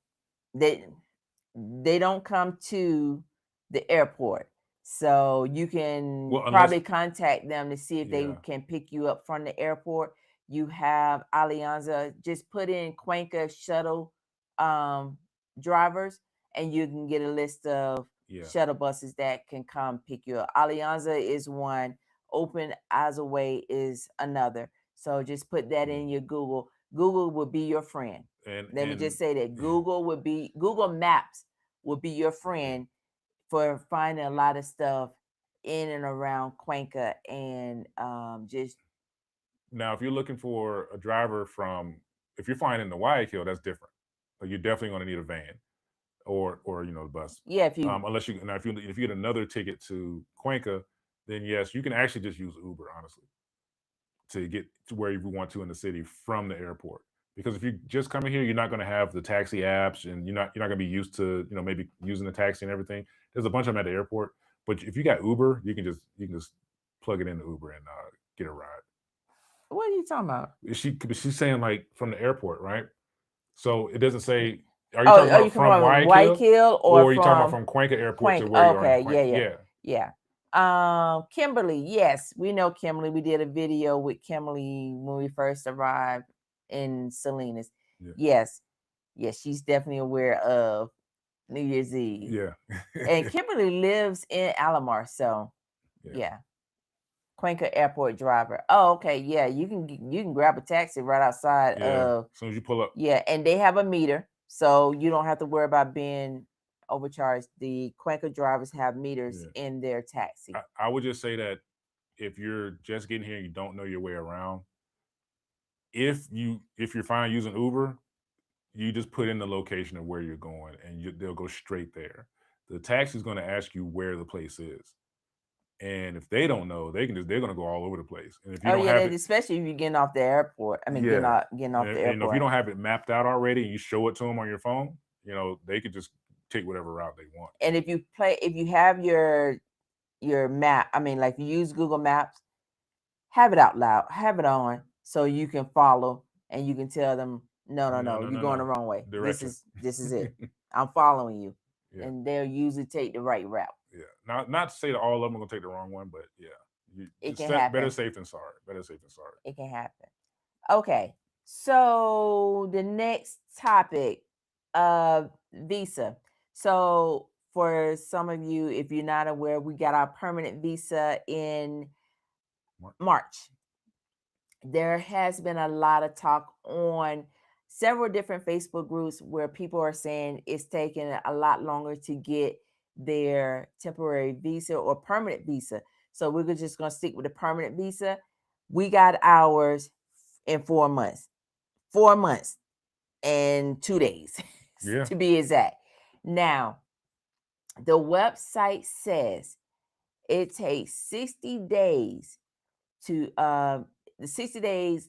they don't come to the airport, so you can probably contact them to see if they can pick you up from the airport. You have Alianza. Just put in Cuenca shuttle drivers, and you can get a list of Yeah. shuttle buses that can come pick you up. Alianza is one. Open Azaway is another. So just put that in your Google. Google will be your friend. Let me just say that Google Maps will be your friend for finding a lot of stuff in and around Cuenca and just Now, if you're looking for a driver if you're flying in the Guayaquil, that's different. Like you're definitely going to need a van or the bus. yeah. If you Unless you now if you get another ticket to Cuenca, then yes, you can actually just use Uber, honestly, to get to where you want to in the city from the airport. Because if you just coming here, you're not going to have the taxi apps, and you're not going to be used to maybe using the taxi and everything. There's a bunch of them at the airport, but if you got Uber, you can just plug it into Uber and get a ride. what are you talking about? She's saying like from the airport, right? So it doesn't say. Are you Oh, talking are you about from Guayaquil, Guayaquil or or are you talking about from from Cuenca Airport to Cuenca? where you are in Okay, Cuenca? yeah. Yeah. Kimberly, yes, we know Kimberly. We did a video with Kimberly when we first arrived in Salinas. Yeah. Yes, she's definitely aware of New Year's Eve. Yeah. And Kimberly lives in Alomar, so yeah. Cuenca Airport driver. Oh, okay, yeah. You can grab a taxi right outside of. As soon as you pull up. Yeah, and they have a meter, so you don't have to worry about being overcharged. The Cuenca drivers have meters in their taxi. I would just say that if you're just getting here and you don't know your way around, if you're fine using Uber, you just put in the location of where you're going, and they'll go straight there. The taxi is going to ask you where the place is, and if they don't know, they're going to go all over the place. And if you don't have it, especially if you're getting off the airport. I mean, getting off the airport. And if you don't have it mapped out already, and you show it to them on your phone, they could just take whatever route they want. And if you have your map, I mean, like you use Google Maps, have it out loud, have it on, so you can follow and you can tell them, no, you're going the wrong way. Direction. This is it. I'm following you, and they'll usually take the right route. Yeah, not to say that all of them are gonna take the wrong one, but it can happen. Better safe than sorry. It can happen. Okay, so the next topic, visa. So for some of you, if you're not aware, we got our permanent visa in March. There has been a lot of talk on several different Facebook groups where people are saying it's taking a lot longer to get their temporary visa or permanent visa. So we're just going to stick with the permanent visa. We got ours in 4 months. 4 months and 2 days, to be exact. Now, the website says it takes 60 days to the 60 days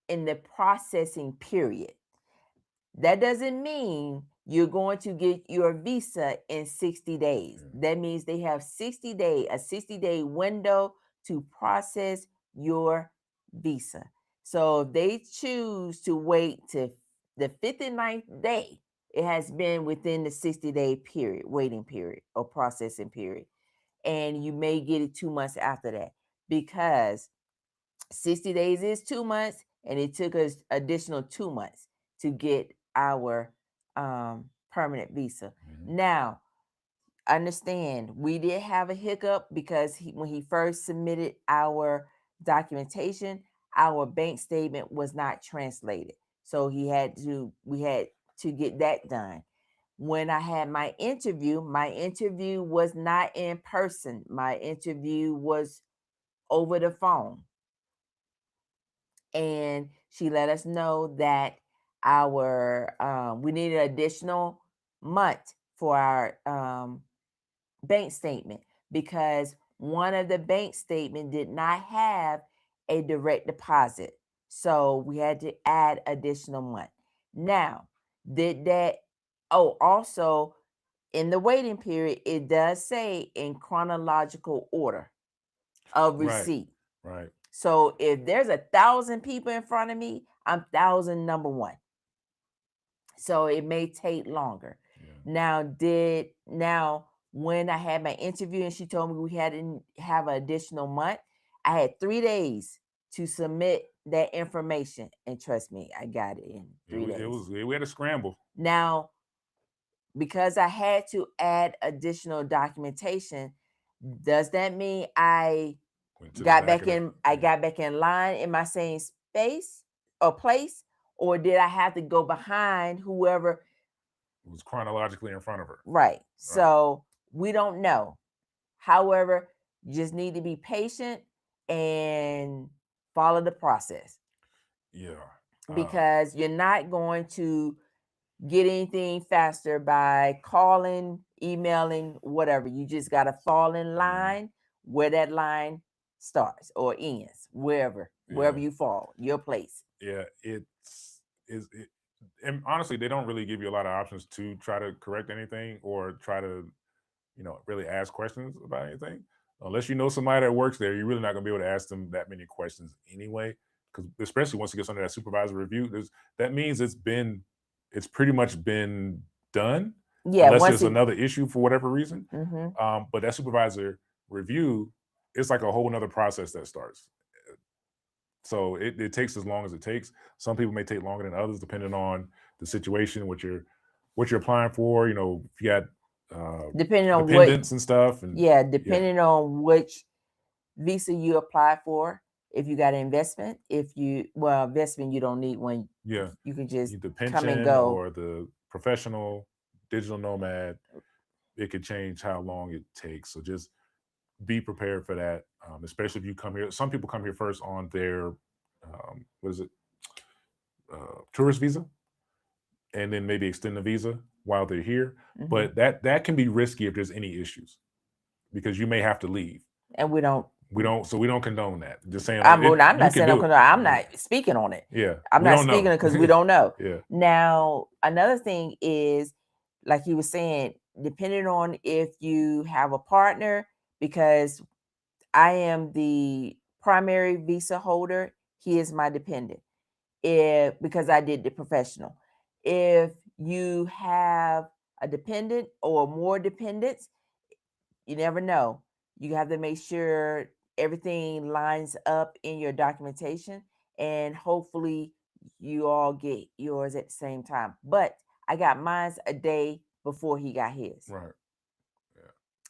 in the processing period. That doesn't mean you're going to get your visa in 60 days. That means they have a 60-day window to process your visa. So if they choose to wait to the 59th day, it has been within the 60-day period, waiting period or processing period. And you may get it 2 months after that, because 60 days is 2 months, and it took us additional 2 months to get our permanent visa. Now, understand, we did have a hiccup because when he first submitted our documentation, our bank statement was not translated. So we had to get that done. When I had my interview was not in person. My interview was over the phone. And she let us know that we needed an additional month for our bank statement, because one of the bank statement did not have a direct deposit. So we had to add additional month. Now, also in the waiting period, it does say in chronological order of receipt. Right. So if there's 1,000 people in front of me, I'm 1,000 number one. So it may take longer. Yeah. Now, when I had my interview and she told me we had to have an additional month, I had 3 days to submit that information. And trust me, I got it in 3 days. We had a scramble. Now, because I had to add additional documentation, does that mean I Went to the got back back of in I yeah. got back in line in my same space or place, or did I have to go behind whoever? It was chronologically in front of her. Right. Right. So we don't know. However, you just need to be patient and follow the process, Yeah. because you're not going to get anything faster by calling, emailing, whatever. You just got to fall in line where that line starts or ends, wherever Yeah. you fall, your place. Yeah. And honestly, they don't really give you a lot of options to try to correct anything or try to, really ask questions about anything. Unless you know somebody that works there, you're really not going to be able to ask them that many questions anyway. Because especially once it gets under that supervisor review, that means it's pretty much been done, Yeah, unless once there's another issue for whatever reason. Mhm. But that supervisor review, it's like a whole nother process that starts. So it takes as long as it takes. Some people may take longer than others, depending on the situation, what you're applying for. If you got depending on what, dependents and stuff, and yeah, depending on which visa you apply for. If you got an investment, investment you don't need one. yeah, You can just the come and pension go. or the professional digital nomad, it could change how long it takes. So just be prepared for that, especially if you come here. Some people come here first on their what is it, tourist visa, and then maybe extend the visa while they're here. Mhm. But that can be risky if there's any issues, because you may have to leave. And we don't. We don't condone that. Just saying, I'm you not can saying do it. I'm not speaking on it. Yeah, I'm we not don't speaking know. it because we don't know. Yeah, Now, another thing is, like you were saying, depending on if you have a partner, because I am the primary visa holder, he is my dependent. Because I did the professional. If you have a dependent or more dependents, you never know. You have to make sure everything lines up in your documentation, and hopefully you all get yours at the same time. But I got mine a day before he got his. right.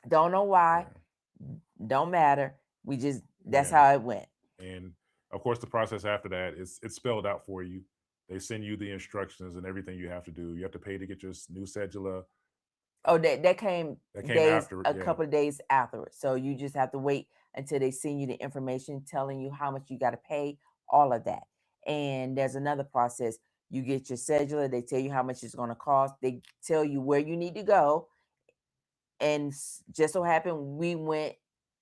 Don't know why. Yeah. Don't matter. That's Yeah. how it went. And of course, the process after that is it's spelled out for you. They send you the instructions and everything you have to do. You have to pay to get your new cedula. Oh, that came That came days, after, a yeah. couple of days afterwards. So you just have to wait until they send you the information telling you how much you got to pay, all of that. And there's another process. You get your cedula, they tell you how much it's going to cost, they tell you where you need to go. And just so happened, we went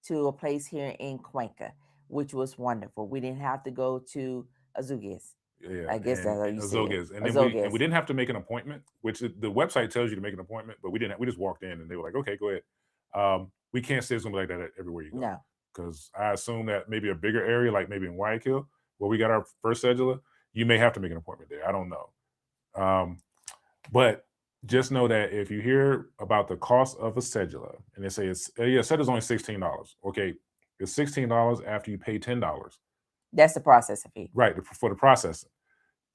to a place here in Cuenca, which was wonderful. We didn't have to go to Azugues. Yeah, I guess that's how you say it. Azogues. And then Azogues. we didn't have to make an appointment, which the website tells you to make an appointment, but we didn't. We just walked in and they were like, "Okay, go ahead." We can't say something like that everywhere you go. No. Because I assume that maybe a bigger area, like maybe in Guayaquil, where we got our first cedula, you may have to make an appointment there. I don't know. But just know that if you hear about the cost of a cedula and they say cedula's only $16. Okay, it's $16 after you pay $10. That's the processing fee. Right, for the processing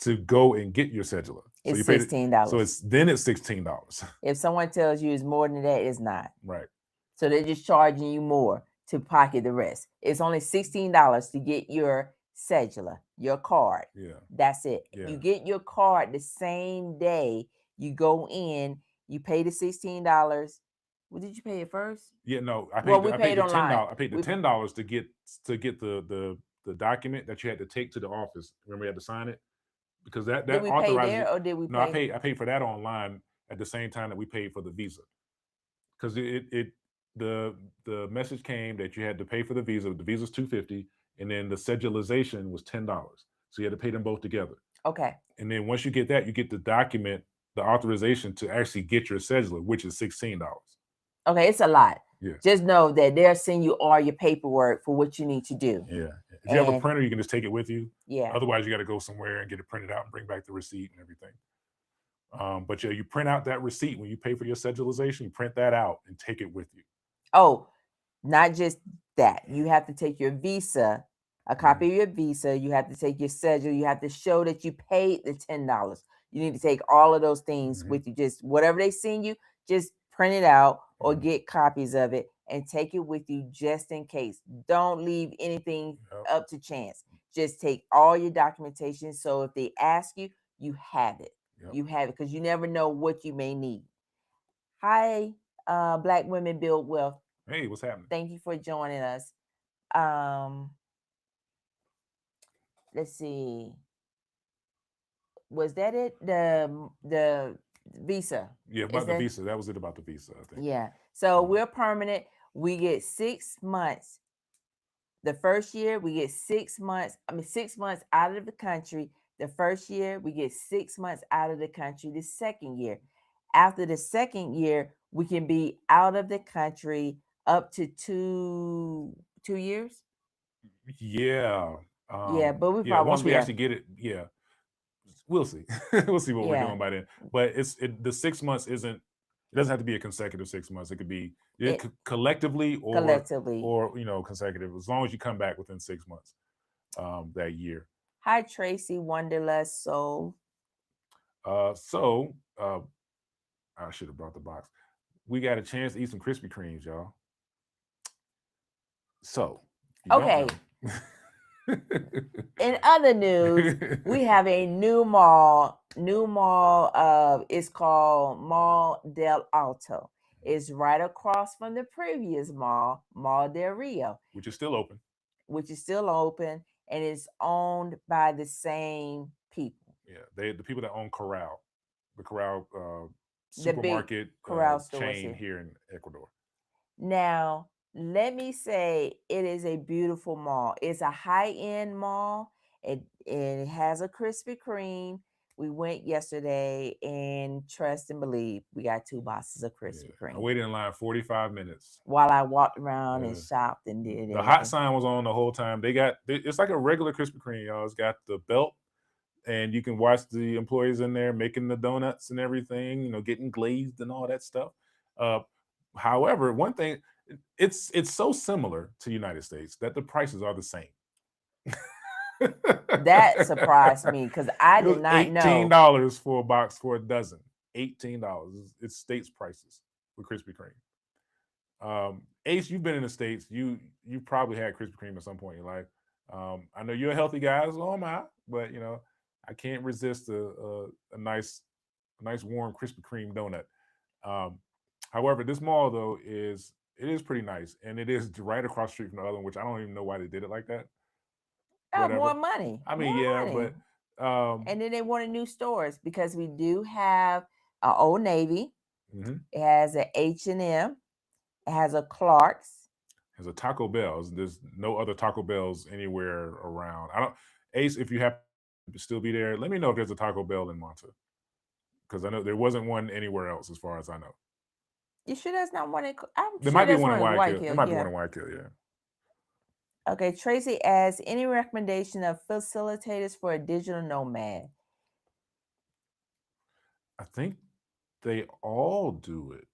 to go and get your cedula. It's you pay $16. So it's $16. If someone tells you it's more than that, it's not. Right. So they're just charging you more to pocket the rest. It's only $16 to get your cedula, your card. Yeah. That's it. Yeah. You get your card the same day. You go in, you pay the $16. Well, did you pay it first? Yeah, no, I paid. Well, we I paid paid the online. $10. I paid the $10 to get the document that you had to take to the office. Remember, you had to sign it because that Did we pay authorizes. there or did we No, pay? I paid for that online at the same time that we paid for the visa, because the message came that you had to pay for the visa. The visa's $250, and then the cedulization was $10. So you had to pay them both together. Okay. And then once you get that, you get the document, the authorization to actually get your cedula, which is $16. Okay, it's a lot. Yeah. Just know that they'll send you all your paperwork for what you need to do. Yeah. If you have a printer, you can just take it with you. Yeah. Otherwise, you got to go somewhere and get it printed out and bring back the receipt and everything. But yeah, you print out that receipt when you pay for your cedulization. You print that out and take it with you. Oh, not just that. You have to take your visa, a copy of your visa. You have to take your cedula. You have to show that you paid the $10. You need to take all of those things Mhm. with you. Just whatever they send you, just print it out or Mhm. get copies of it and take it with you just in case. Don't leave anything Yep. up to chance. Just take all your documentation. So if they ask you, you have it. Yep. You have it because you never know what you may need. Hi, Black Women Build Wealth. Hey, what's happening? Thank you for joining us. Um, let's see. Was that it? The visa. Yeah, Is about the that visa. That was it about the visa, I think. yeah. So Mhm. we're permanent. We get 6 months. The first year we get 6 months. 6 months out of the country. The first year we get 6 months out of the country. The second year, after the second year, we can be out of the country up to 2 years. Yeah. Yeah, but we Yeah, probably once won't we be. actually get it, yeah, we'll see. We'll see what we're Yeah, doing by then. But the 6 months isn't, it doesn't have to be a consecutive 6 months. It could be it collectively collectively. or consecutive, as long as you come back within 6 months that year. Hi, Tracy Wonderlust Soul. So I should have brought the box. We got a chance to eat some Krispy Kremes, y'all. So if you Okay. don't know. In other news, we have a new mall. It's called Mall del Alto. It's right across from the previous mall, Mall del Rio, which is still open. which is still open and is owned by the same people. Yeah, the people that own Corral, the Corral The big supermarket Corral stores chain here. here in Ecuador. Now, let me say it is a beautiful mall. It's a high-end mall. It has a Krispy Kreme. We went yesterday and trust and believe we got 2 boxes of Krispy I Kreme waited in line 45 minutes. while I walked around and Yeah. shopped and did The hot everything. sign was on the whole time. It's like a regular Krispy Kreme, y'all. It's got the belt, and you can watch the employees in there making the donuts and everything, getting glazed and all that stuff. However, one thing, it's so similar to the United States that the prices are the same. That surprised me because I It did was not know. $18 for a box for a dozen. $18. It's States prices with Krispy Kreme. Ace, you've been in the States. You probably had Krispy Kreme at some point in your life. I know you're a healthy guy, so am I. But I can't resist a nice warm Krispy Kreme donut. Um, However, this mall though is pretty nice, and it is right across the street from the other one, which I don't even know why they did it like that. Oh, more Whatever. money. I mean, More yeah, money. but And then they wanted new stores because we do have a Old Navy. mhm. It has a H&M. It has a Clark's. There's a Taco Bell's. There's no other Taco Bells anywhere around. I don't, Ace, if you happen to still be there, let me know if there's a Taco Bell in Monta, because I know there wasn't one anywhere else, as far as I know. You sure that's not one in? I'm There sure might be that's one in one in White White Hill. There Hill. might be Yeah. one in White Hill. Yeah. Okay. Tracy asks, any recommendation of facilitators for a digital nomad? I think they all do it.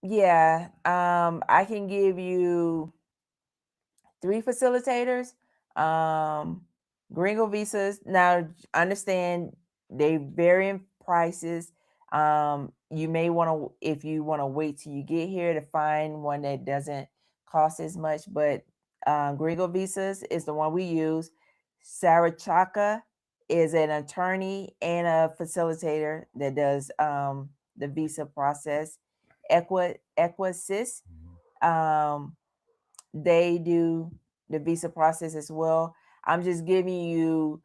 Yeah. I can give you 3 facilitators. Gringo visas. Now, understand they vary in prices. You may want to, if you want to wait till you get here to find one that doesn't cost as much, but Gringo visas is the one we use. Sarah Chaka is an attorney and a facilitator that does the visa process. Equasys, um, they do the visa process as well. I'm just giving you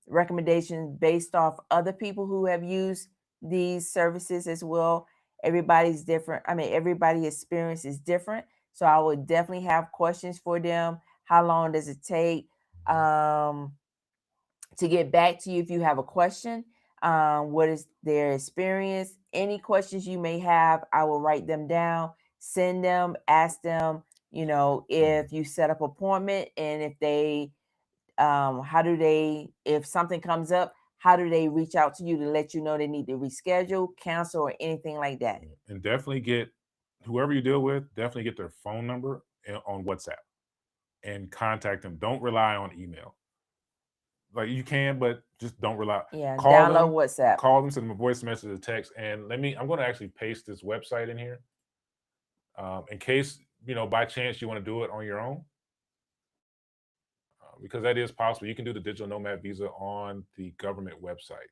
recommendations based off other people who have used these services as well. Everybody's different. I mean, everybody's experience is different. So I would definitely have questions for them. How long does it take to get back to you if you have a question? What is their experience? Any questions you may have, I will write them down, send them, ask them, if you set up appointment and if they, how do they, if something comes up, how do they reach out to you to let you know they need to reschedule, cancel, or anything like that? And definitely get whoever you deal with, definitely get their phone number on WhatsApp and contact them. Don't rely on email. like you can, but just don't rely. Yeah, Call download them, WhatsApp. call them, send them a voice message, a text, and I'm going to actually paste this website in here, in case by chance you want to do it on your own, because that is possible. You can do the digital nomad visa on the government website.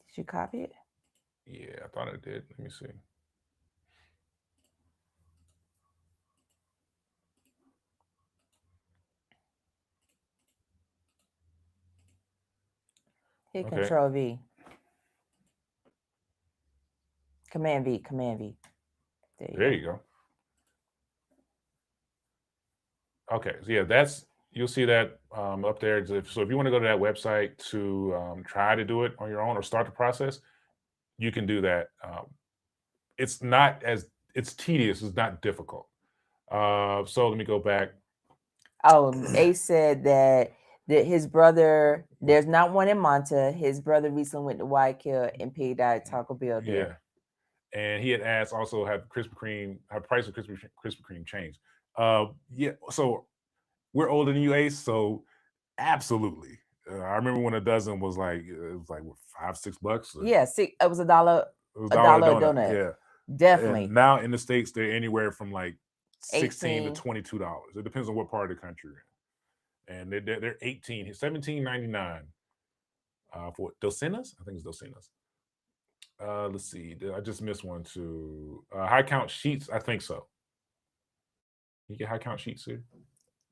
Did you copy it? Yeah, I thought I did. Let me see. Hit Okay. Control V. Command V. Command V. There you go. Okay, so yeah, you'll see that up there. So if you want to go to that website to try to do it on your own or start the process, you can do that. It's tedious. It's not difficult. So let me go back. Oh, Ace said that his brother, there's not one in Manta. His brother recently went to Guayaquil and pigged out at Taco Bell there. Yeah, and he had asked also have price of Krispy Kreme changed. Yeah, so we're older than you, Ace. So absolutely, I remember when a dozen was like what, $5-6. Yeah, it was $1. It was $1 a donut. Yeah, Definitely. And now in the States, they're anywhere from like $16 to $18. $22. It depends on what part of the country you're in. And they're 18, $17.99 for docenas. I think it's docenas. Let's see. I just missed one too. High count sheets. I think so. You get high count sheets here.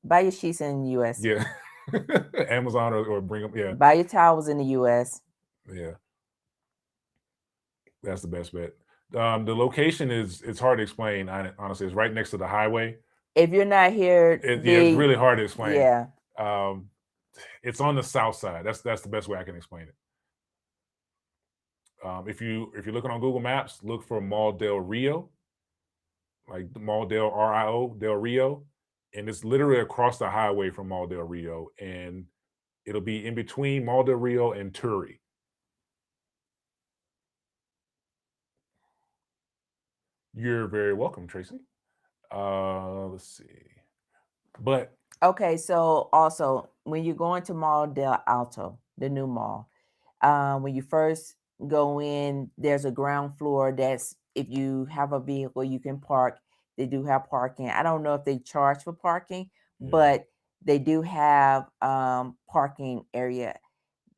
Buy your sheets in the U.S. Yeah, Amazon or bring them. Yeah. Buy your towels in the U.S. Yeah, that's the best bet. The location it's hard to explain. Honestly, it's right next to the highway. If you're not here, it's really hard to explain. Yeah. It's on the south side. That's the best way I can explain it. If you're looking on Google Maps, look for Mall del Rio, like the Mall del Rio, Del Rio, and it's literally across the highway from Mall del Rio, and it'll be in between Mall del Rio and Turi. You're very welcome, Tracy. Let's see. But okay, so also when you go into Mall del Alto, the new mall, when you first go in, there's a ground floor that's, if you have a vehicle, you can park. They do have parking. I don't know if they charge for parking, but they do have parking area.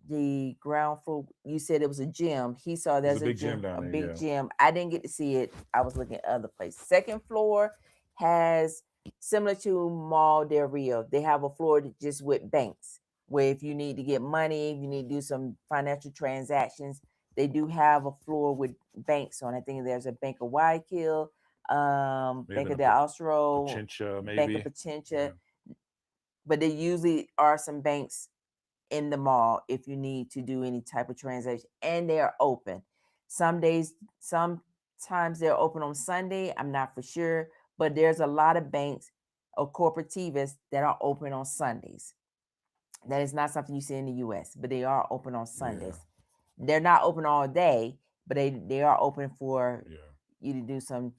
The ground floor, you said it was a gym. He saw there's a big gym down a there, big gym. I didn't get to see it. I was looking at other places. Second floor has, similar to Mall del Rio, they have a floor just with banks, where if you need to get money, if you need to do some financial transactions, they do have a floor with banks on. I think there's a Bank of Guayaquil, Bank of del Austro, Pichincha, maybe. Bank of Pichincha. But there usually are some banks in the mall if you need to do any type of transaction, and they are open. Sometimes they're open on Sunday. I'm not for sure, but there's a lot of banks or corporativas that are open on Sundays. That is not something you see in the US, but they are open on Sundays. They're not open all day, but they are open for you to do some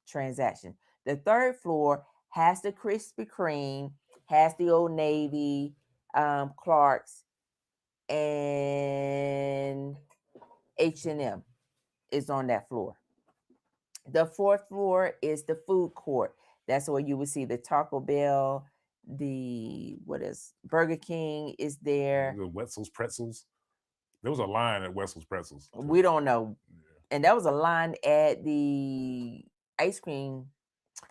transaction. The third floor has the Krispy Kreme, has the Old Navy, Clark's, and H&M is on that floor. The fourth floor is the food court. That's where you would see the Taco Bell, Burger King is there. The Wetzel's Pretzels. There was a line at Wetzel's Pretzels. We don't know. And that was a line at the ice cream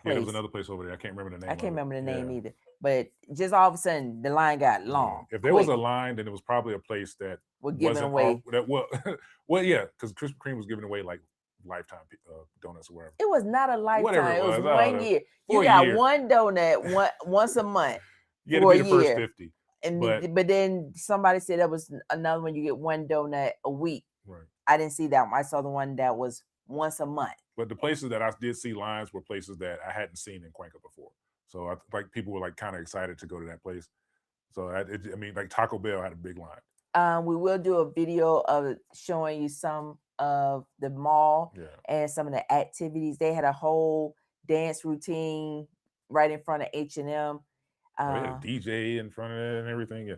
place. Yeah, there was another place over there. I can't remember the name. I can't remember the name either. But just all of a sudden, the line got long. If there was a line, then it was probably a place that was giving away. Well, yeah, because Krispy Kreme was giving away like lifetime donuts or whatever. It was not a lifetime. Whatever it was 1 year. You got one donut once a month. You had to be the first 50. But then somebody said there was another one, you get one donut a week. Right. I didn't see that one. I saw the one that was once a month. But the places that I did see lines were places that I hadn't seen in Cuenca before. So people were like kind of excited to go to that place. So like Taco Bell had a big line. We will do a video of showing you some of the mall Yeah. and some of the activities. They had a whole dance routine right in front of H&M. Oh, yeah, DJ in front of it and everything. Yeah.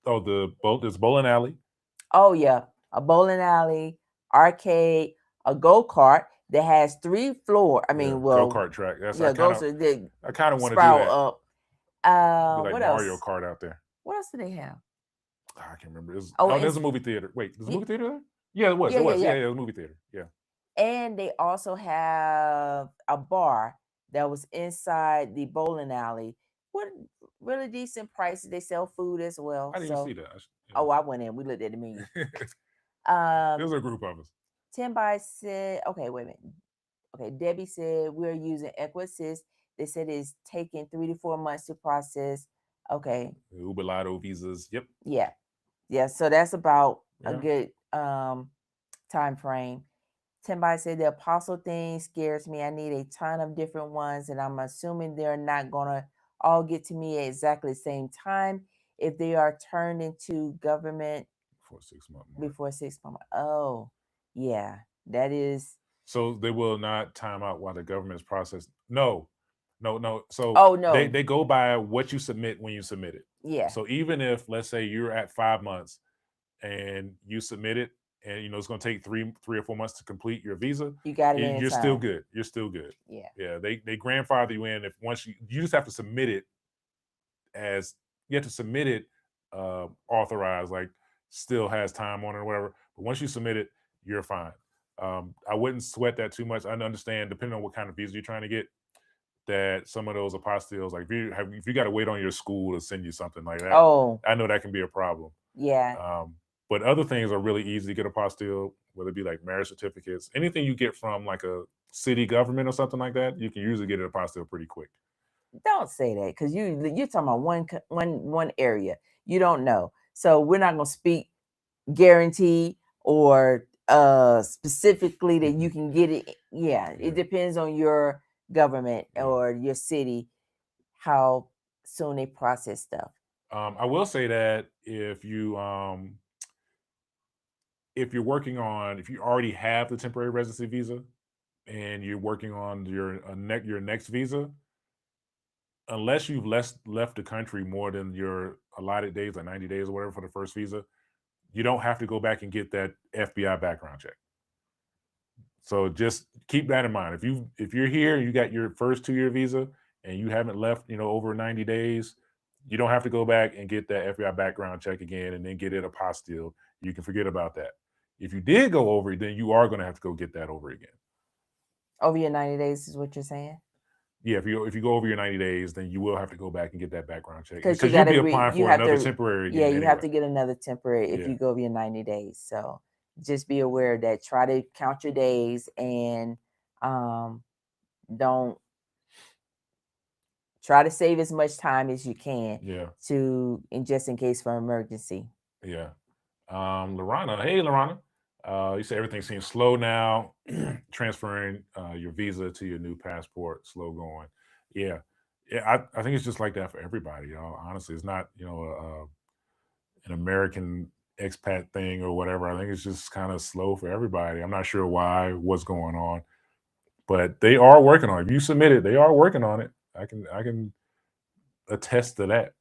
Oh, there's bowling alley. Oh yeah, a bowling alley, arcade, a go-kart that has 3 floor. I Yeah, mean, go well, kart track. That's yeah, goes to the I kind of want to do sprout that. up. Be like What Mario else? Kart out there. What else do they have? I can't remember. Oh, Oh, and there's a movie theater. Wait, there's a y- movie theater there? Yeah, it was. yeah, It yeah, was. Yeah, yeah. yeah, it was a movie theater. Yeah. And they also have a bar that was inside the bowling alley. What really decent prices. They sell food as well. I didn't see So, that. oh, I went in. We looked at the menu. There's Um, a group of us. 10 by said, okay, wait a minute. Okay, Debbie said we're using Equassist. They said it's taking 3 to 4 months to process. Okay, Uber Lotto visas. Yep. yeah, yeah. So that's about a Yeah. good time frame. Timbai said the apostle thing scares me. I need a ton of different ones, and I'm assuming they're not gonna all get to me at exactly the same time if they are turned into government For 6 month mark. before 6 months. Oh, yeah, that is. So they will not time out while the government's process. No, no. So Oh no, they go by what you submit when you submit it. yeah, So even if, let's say, you're at 5 months and you submit it, and it's going to take 3 or 4 months to complete your visa, you got it in you're still time. good. You're still good. Yeah. Yeah, they grandfather you in if once you just have to submit it as you have to submit it authorized, like still has time on it or whatever. But once you submit it, you're fine. I wouldn't sweat that too much. I understand, depending on what kind of visa you're trying to get, that some of those apostilles, like if you got to wait on your school to send you something like that, Oh, I know that can be a problem. yeah. But other things are really easy to get apostille, whether it be like marriage certificates, anything you get from like a city government or something like that, you can usually get an apostille pretty quick. Don't say that because you're talking about one area. You don't know, so we're not gonna speak guarantee or specifically that you can get it. Yeah, Yeah. it depends on your government Yeah. or your city how soon they process stuff. I will say that if you're working on if you already have the temporary residency visa and you're working on your next visa, unless you've left the country more than your allotted days, like 90 days or whatever for the first visa, you don't have to go back and get that FBI background check. So just keep that in mind. If you're here and you got your first 2 year visa and you haven't left, over 90 days, you don't have to go back and get that FBI background check again and then get it apostille. You can forget about that. If you did go over it, then you are going to have to go get that over again. Over your 90 days is what you're saying? Yeah, if you go over your 90 days, then you will have to go back and get that background check Because you because you'll got be to applying you for have another to, temporary yeah, again you anyway. have to get another temporary if Yeah. you go over your 90 days. So just be aware of that. Try to count your days and don't try to save as much time as you can Yeah, and just in case for emergency. yeah. Lorana, hey Lorana. You said everything seems slow now. Transferring your visa to your new passport, slow going. Yeah, yeah. I think it's just like that for everybody. Y'all. Honestly, it's not an American expat thing or whatever. I think it's just kind of slow for everybody. I'm not sure why, what's going on, but they are working on it. If you submit it, they are working on it. I can attest to that.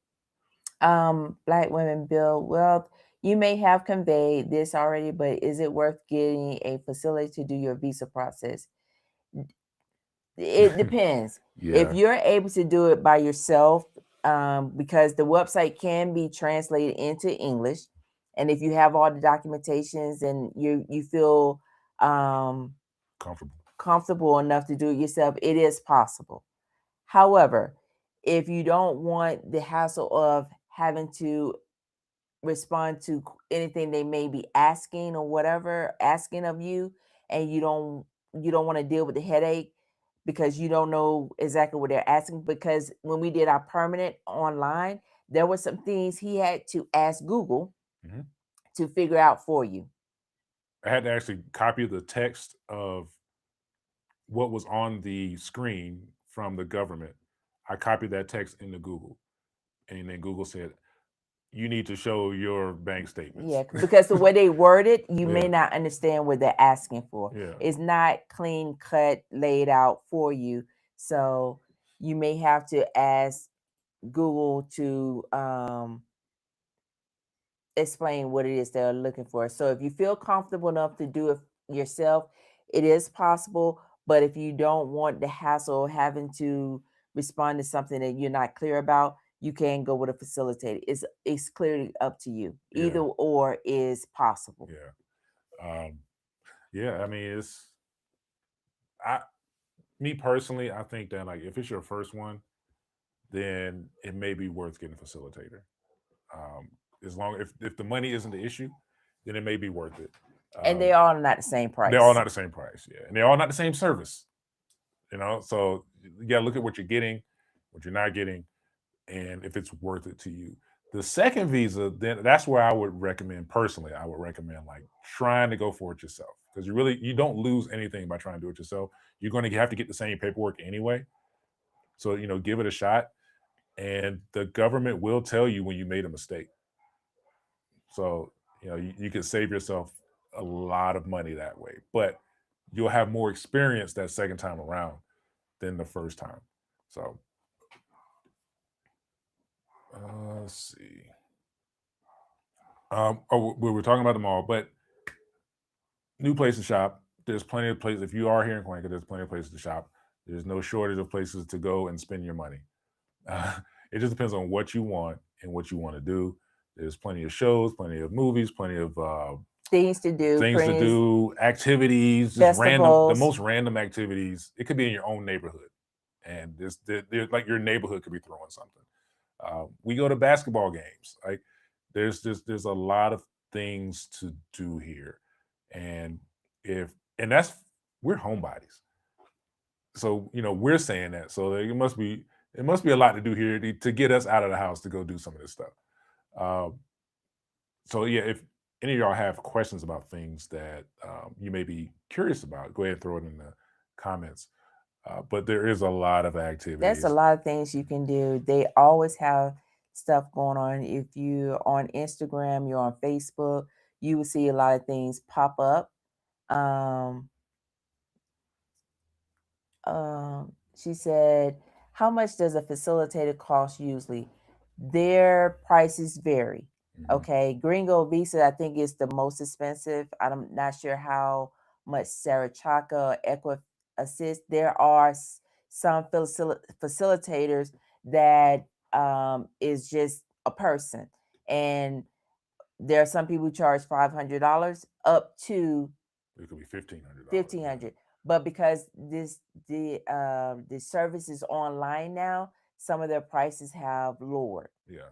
Black women build wealth. You may have conveyed this already, but is it worth getting a facility to do your visa process? It depends. If Yeah. you're able to do it by yourself, because the website can be translated into English, and if you have all the documentations and you feel Comfortable. comfortable enough to do it yourself, it is possible. However, if you don't want the hassle of having to respond to anything they may be asking or whatever asking of you, and you don't want to deal with the headache because you don't know exactly what they're asking, because when we did our permanent online, there were some things he had to ask Google Mhm. to figure out for you. I had to actually copy the text of what was on the screen from the government. I copied that text into Google, and then Google said, you need to show your bank statements. Yeah, because the way they word it, you may Yeah. not understand what they're asking for. Yeah. It's not clean cut, laid out for you. So you may have to ask Google to explain what it is they're looking for. So if you feel comfortable enough to do it yourself, it is possible. But if you don't want the hassle of having to respond to something that you're not clear about, you can go with a facilitator. It's clearly up to you. Either Yeah. or is possible. Yeah. Yeah. I mean, me personally, I think that like if it's your first one, then it may be worth getting a facilitator. As long if the money isn't the issue, then it may be worth it. And they all not the same price. They're all not the same price, yeah, and they're all not the same service. So you gotta look at what you're getting, what you're not getting, and if it's worth it to you. The second visa, then that's where I would recommend personally. I would recommend like trying to go for it yourself because you don't lose anything by trying to do it yourself. You're going to have to get the same paperwork anyway. So give it a shot, and the government will tell you when you made a mistake. So you can save yourself a lot of money that way, but you'll have more experience that second time around than the first time. So let's see. We were talking about the mall, but new place to shop. There's plenty of places. If you are here in Cuenca, there's plenty of places to shop. There's no shortage of places to go and spend your money. It just depends on what you want and what you want to do. There's plenty of shows, plenty of movies, plenty of things to do, activities, just random, the most random activities. It could be in your own neighborhood, and like your neighborhood could be throwing something. We go to basketball games. Like there's a lot of things to do here, and we're homebodies. So we're saying that. So it must be a lot to do here to get us out of the house to go do some of this stuff. So yeah, if any of y'all have questions about things that you may be curious about, go ahead and throw it in the comments. But there is a lot of activities. There's a lot of things you can do. They always have stuff going on. If you're on Instagram, you're on Facebook, you will see a lot of things pop up. She said, how much does a facilitator cost usually? Their prices vary. Okay. Gringo Visa, I think, is the most expensive. I'm not sure how much Sarah Chaka or Equa Assist. There are some facilitators that is just a person. And there are some people who charge $500 up to it could be $1,500. But because the service is online now, some of their prices have lowered. Yeah.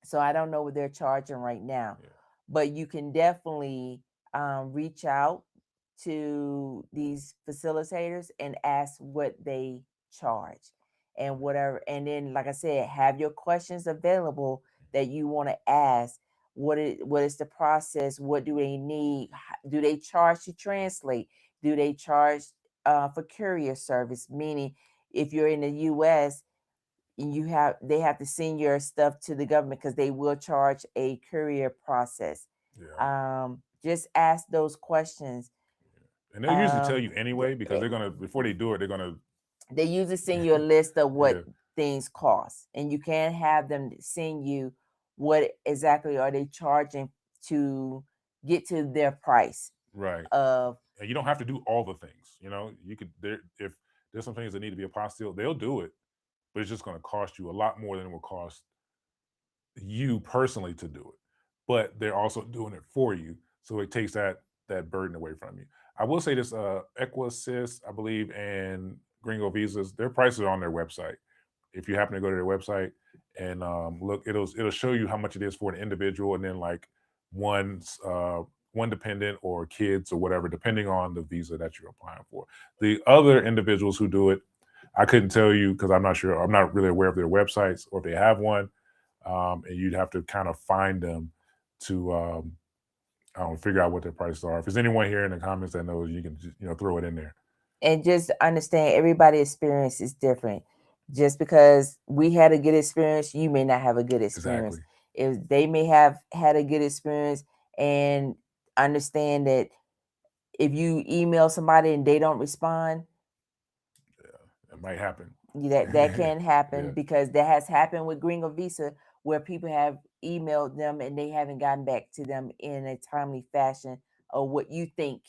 So I don't know what they're charging right now, but you can definitely reach out to these facilitators and ask what they charge and whatever. And then, like I said, have your questions available that you want to ask. What is the process? What do they need? Do they charge to translate? Do they charge for courier service? Meaning, if you're in the U.S., they have to send your stuff to the government because they will charge a courier process. Yeah. Just ask those questions. And they'll usually tell you anyway because before they do it, they usually send you a list of what things cost, and you can have them send you what exactly are they charging to get to their price. Right. And you don't have to do all the things. You could if there's some things that need to be apostille, they'll do it, but it's just going to cost you a lot more than it will cost you personally to do it. But they're also doing it for you, so it takes that burden away from you. I will say this: Equassist, I believe, and Gringo Visas, their prices are on their website. If you happen to go to their website and look, it'll show you how much it is for an individual, and then like one dependent or kids or whatever, depending on the visa that you're applying for. The other individuals who do it, I couldn't tell you because I'm not sure. I'm not really aware of their websites or if they have one, and you'd have to kind of find them to figure out what their prices are. If there's anyone here in the comments that knows, you can just, throw it in there. And just understand everybody's experience is different. Just because we had a good experience, you may not have a good experience. Exactly. if they may have had a good experience, and understand that if you email somebody and they don't respond, It might happen. that can happen, Yeah. because that has happened with Gringo Visa, where people have emailed them and they haven't gotten back to them in a timely fashion, or what you think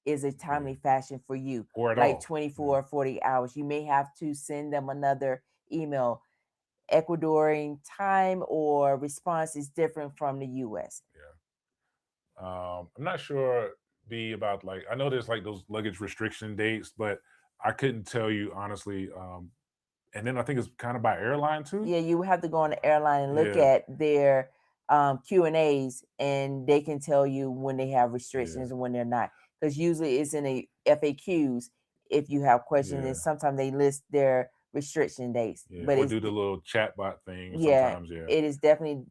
is a timely fashion for you, Or at like all. 24 or 40 hours. You may have to send them another email. Ecuadorian time or response is different from the US. I'm not sure about, like, I know there's like those luggage restriction dates, but I couldn't tell you honestly. And then I think it's kind of by airline too. Yeah, you have to go on the airline and look Yeah. at their Q&As, and they can tell you when they have restrictions and when they're not. Because usually it's in the FAQs if you have questions, Yeah. and sometimes they list their restriction dates. Yeah. But Or it's do the little chatbot thing yeah, sometimes. Yeah. it is definitely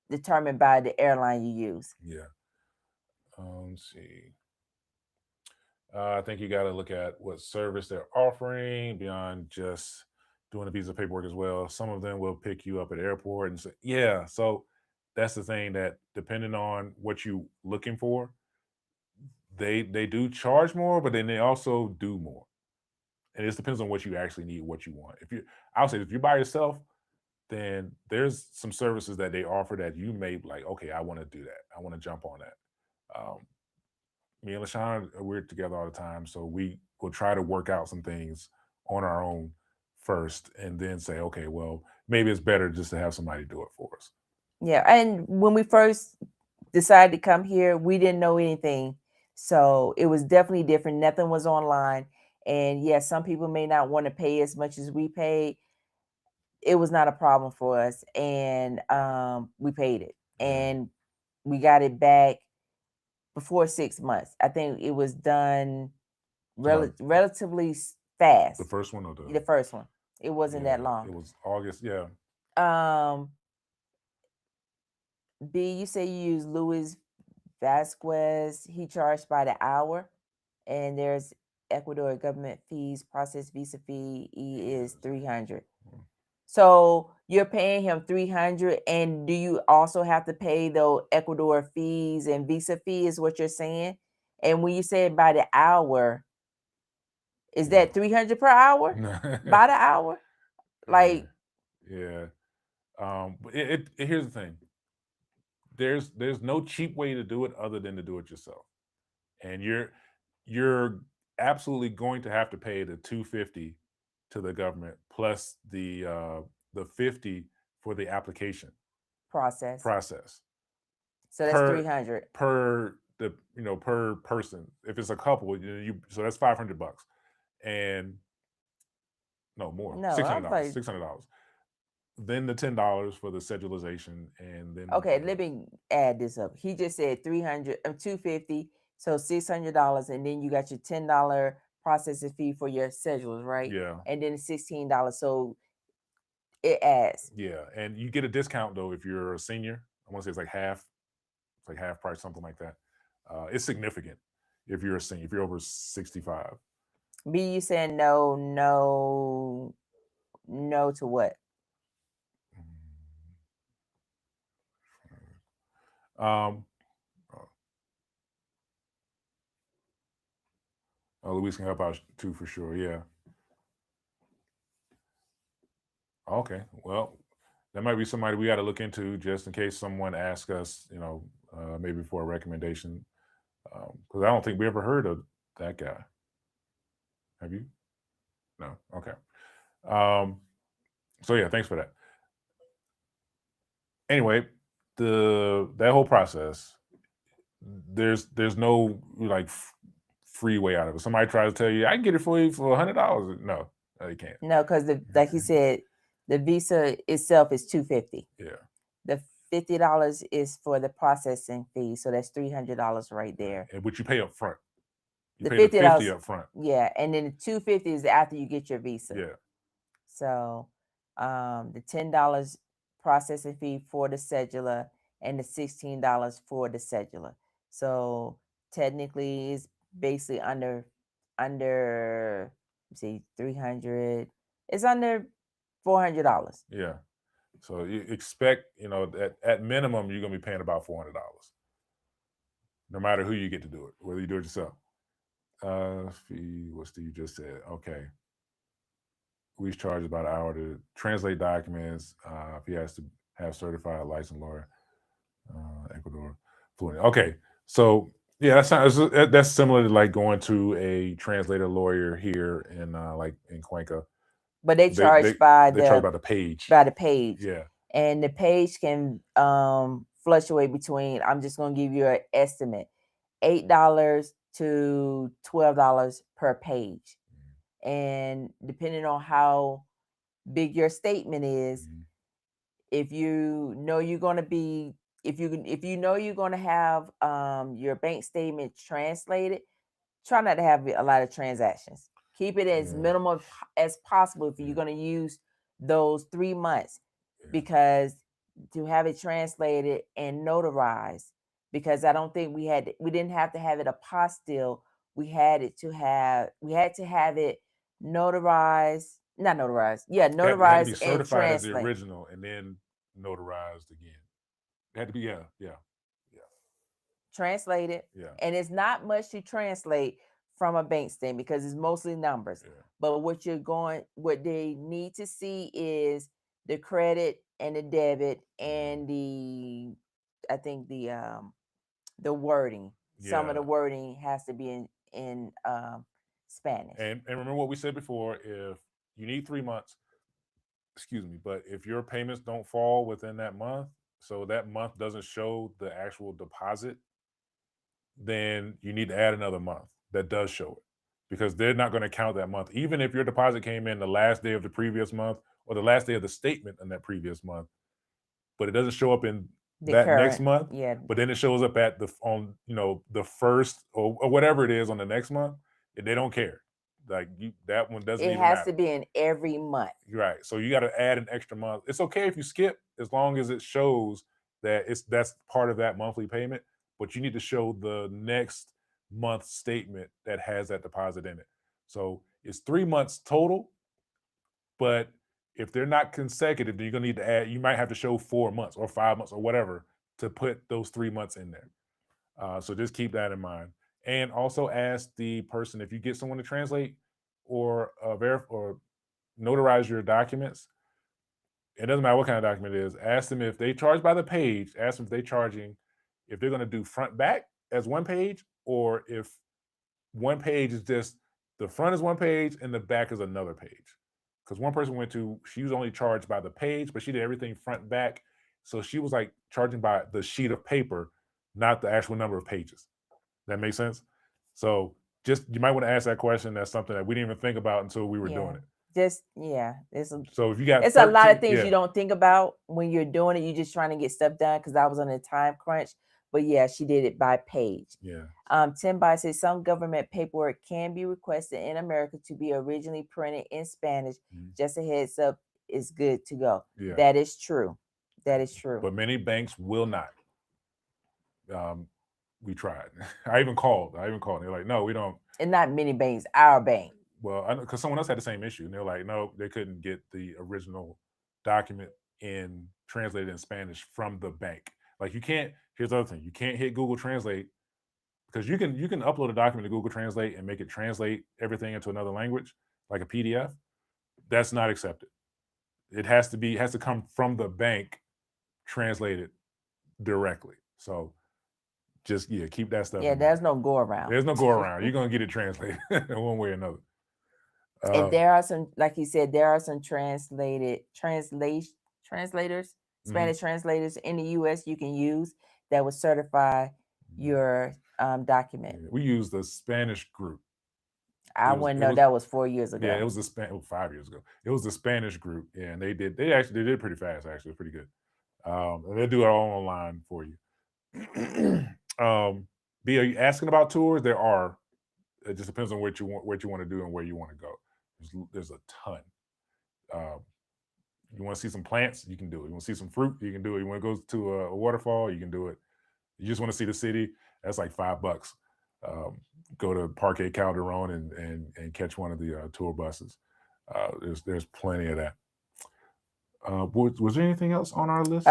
determined by the airline you use. Yeah. Let's see. I think you got to look at what service they're offering beyond just doing the visa paperwork as well. Some of them will pick you up at the airport and say, yeah. So that's the thing, that depending on what you're looking for, they do charge more, but then they also do more. And it depends on what you actually need, what you want. I'll say, if you're by yourself, then there's some services that they offer that you may be like, okay, I want to do that. I want to jump on that. Um, Me and LaShawn, we're together all the time, so we will try to work out some things on our own first, and then say, okay, well, maybe it's better just to have somebody do it for us. Yeah, and when we first decided to come here, we didn't know anything. So it was definitely different. Nothing was online. And yes, some people may not want to pay as much as we paid. It was not a problem for us. And we paid it. And we got it back before 6 months. I think it was done relatively fast. The first one or The first one. It wasn't that it long. was August. Yeah. B, you say you use Luis Vasquez. He charged by the hour, and there's Ecuador government fees, process visa fee. E is 300. So you're paying him 300, and do you also have to pay the Ecuador fees and visa fee? Is what you're saying? And when you say by the hour, is that 300 per hour? By the hour? Like, yeah. But here's the thing. There's no cheap way to do it other than to do it yourself, and you're absolutely going to have to pay the 250 to the government plus the 50 for the application process. So that's 300 per per person. If it's a couple, so that's $500, and no more, No, $600. $600. Then the $10 for the cedulization, and then okay, let me add this up. He just said 300, 250, so $600, and then you got your $10 processing fee for your cedulars, right? Yeah. And then $16. So it adds. Yeah, and you get a discount though if you're a senior. I want to say it's like half. It's like half price, something like that. It's significant if you're a senior, if you're over 65. B, you saying no to what? Luis can help out too for sure. Yeah. Okay. Well, that might be somebody we got to look into, just in case someone asks us, maybe for a recommendation. Because I don't think we ever heard of that guy. Have you? No. Okay. So yeah, thanks for that. Anyway, that whole process, there's no like free way out of it. Somebody tries to tell you, I can get it for you for $100. No, you can't. No, because like you said, the visa itself is $250. Yeah. The $50 is for the processing fee, so that's $300 right there. And which you pay up front. You The pay the $50 $50 up front. Yeah, and then the $250 is after you get your visa. Yeah. So the $10 processing fee for the cedula, and the $16 for the cedula. So technically, it's basically under let's see, 300. It's under $400. Yeah. So you expect, that at minimum, you're going to be paying about $400, no matter who you get to do it, whether you do it yourself. Fee, what Steve just said. Okay. We charge about an hour to translate documents. If he has to have certified licensed lawyer, Ecuador, fluent. Okay. So yeah, that's similar to like going to a translator lawyer here in like in Cuenca. But they They charge by charge the by the page. page. Yeah. And the page can fluctuate between, I'm just going to give you an estimate, $8 to $12 per page. And depending on how big your statement is, Mhm. if you know you're going to be, if you know you're going to have your bank statement translated, try not to have a lot of transactions. Keep it as Yeah. minimal as possible if you're going to use those 3 months, because to have it translated and notarized, because I don't think we didn't have to have it apostille. We had to have it notarized, not notarized. Yeah, It had to be notarized and certified as the translate. original and then notarized again. It had to be, yeah. Translated. Yeah. And it's not much to translate from a bank statement because it's mostly numbers. Yeah. But what they need to see is the credit and the debit and I think the wording. Some of the wording has to be in Spanish. And remember what we said before, if you need 3 months, excuse me, but if your payments don't fall within that month, so that month doesn't show the actual deposit, then you need to add another month that does show it, because they're not going to count that month. Even if your deposit came in the last day of the previous month or the last day of the statement in that previous month, but it doesn't show up in that next month, but then it shows up at the first or whatever it is on the next month, and they don't care. Like that one doesn't even matter. It has to be in every month. Right. So you got to add an extra month. It's okay if you skip, as long as it shows that that's part of that monthly payment, but you need to show the next month statement that has that deposit in it. So it's 3 months total, but if they're not consecutive, then you're gonna need to add. You might have to show 4 months or 5 months or whatever to put those 3 months in there. So just keep that in mind, and also ask the person, if you get someone to translate or or notarize your documents. It doesn't matter what kind of document it is. Ask them if they charge by the page. Ask them if if they're going to do front back as one page, or if one page is just the front is one page and the back is another page. Because one person she was only charged by the page, but she did everything front and back. So she was like charging by the sheet of paper, not the actual number of pages. That makes sense? So you might want to ask that question. That's something that we didn't even think about until we were doing it. So if you got it's a lot of things you don't think about when you're doing it. You're just trying to get stuff done, because I was on a time crunch. But yeah, she did it by page. Yeah. Tim By says some government paperwork can be requested in America to be originally printed in Spanish. Just a heads up, it's good to go. Yeah. That is true. That is true. But many banks will not. We tried. I even called. They're like, no, we don't. And not many banks, our bank. Well, because someone else had the same issue, and they're like, no, they couldn't get the original document translated in Spanish from the bank. Like you can't. Here's the other thing: you can't hit Google Translate, because you can upload a document to Google Translate and make it translate everything into another language, like a PDF. That's not accepted. It has to come from the bank, translated directly. So just keep that stuff. Yeah, there's no go around. There's no go around. You're gonna get it translated one way or another. And there are some, like you said, there are some translators, Spanish translators in the U.S. you can use that would certify your document. We use the Spanish group. I wouldn't know. That was 4 years ago. Yeah, it was 5 years ago. It was the Spanish group, and they did it pretty fast. Actually, pretty good. And they do it all online for you. B, are you asking about tours? There are. It just depends on what you want to do and where you want to go. There's a ton. You want to see some plants, you can do it. You want to see some fruit, you can do it. You want to go to a waterfall, you can do it. You just want to see the city, that's like $5. Go to Parque Calderon and catch one of the tour buses. There's plenty of that. Was there anything else on our list?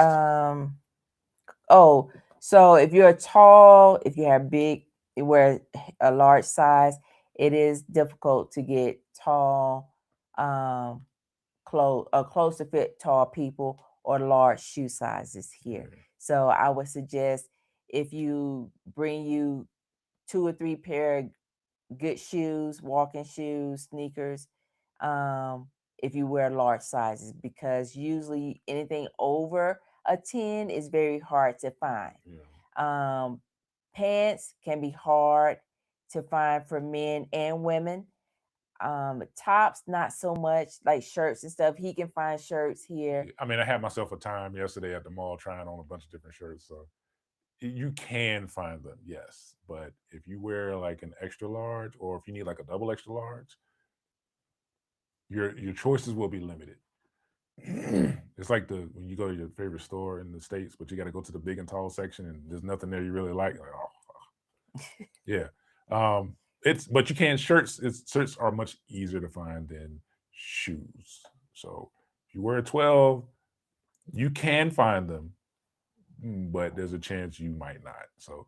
Oh, so if you're tall, if you have big, you wear a large size, it is difficult to get tall clothes to fit tall people or large shoe sizes here. Yeah. So I would suggest if you bring you 2 or 3 pair of good shoes, walking shoes, sneakers, if you wear large sizes, because usually anything over a 10 is very hard to find. Yeah. Um, Pants can be hard to find for men and women. Tops, not so much, like shirts and stuff. He can find shirts here. Yeah. I mean, I had myself a time yesterday at the mall trying on a bunch of different shirts. So you can find them, yes. But if you wear like an extra large, or if you need like a double extra large, your choices will be limited. It's like the when you go to your favorite store in the States, but you got to go to the big and tall section, and there's nothing there you really like. Like, oh, yeah. It's but you can shirts are much easier to find than shoes. So if you wear a 12, you can find them, but there's a chance you might not. So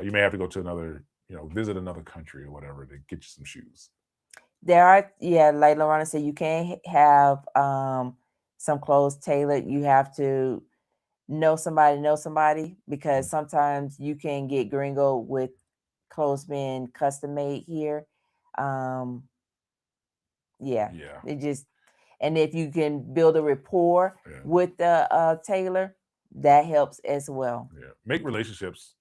you may have to go to another, visit another country or whatever to get you some shoes. There are, yeah, like Lorana said, you can have some clothes tailored. You have to know somebody, because Mm. sometimes you can get gringo with clothes being custom made here. Um, yeah, Yeah, it just, and if you can build a rapport yeah, with the tailor, that helps as well. yeah. Make relationships.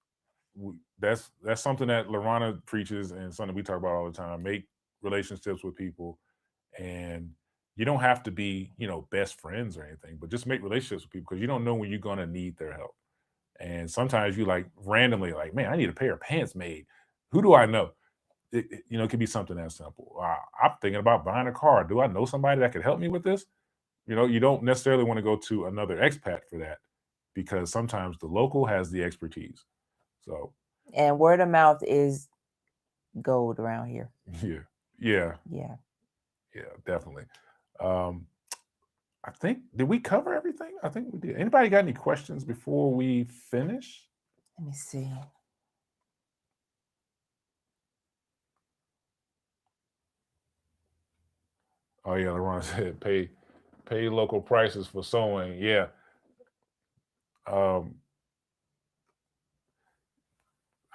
That's something that Lorana preaches and something we talk about all the time. Make relationships with people, and you don't have to be, best friends or anything, but just make relationships with people because you don't know when you're gonna need their help. And sometimes you like randomly like, man, I need a pair of pants made. Who do I know? It could be something that simple. I'm thinking about buying a car. Do I know somebody that could help me with this? You don't necessarily want to go to another expat for that because sometimes the local has the expertise. So And word of mouth is gold around here. yeah, yeah, Yeah. yeah, definitely. Um, I think did we cover everything? I think we did. Anybody got any questions before we finish? Let me see. Oh yeah, LeBron said pay local prices for sewing. Yeah. Um,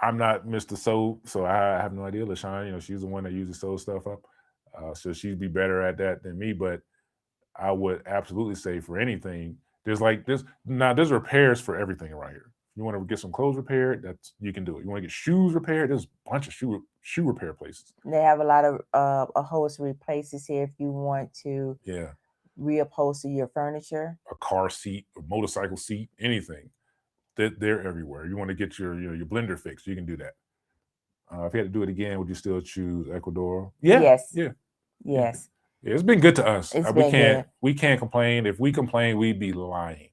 I'm not Mr. Sew, so I have no idea. LaShawn, she's the one that usually sews stuff up. So she'd be better at that than me. But I would absolutely say for anything, there's repairs for everything around here. You want to get some clothes repaired, that's you can do it. You want to get shoes repaired, there's a bunch of shoe repair places. They have a lot of upholstery places here if you want to Yeah. reupholster your furniture. A car seat, a motorcycle seat, anything. They're everywhere. You want to get your blender fixed, you can do that. If you had to do it again, would you still choose Ecuador? Yeah, Yes. yeah, yeah. Yes. Yeah, it's been good to us. It's We been can't good. we can't complain. If we complain, we'd be lying.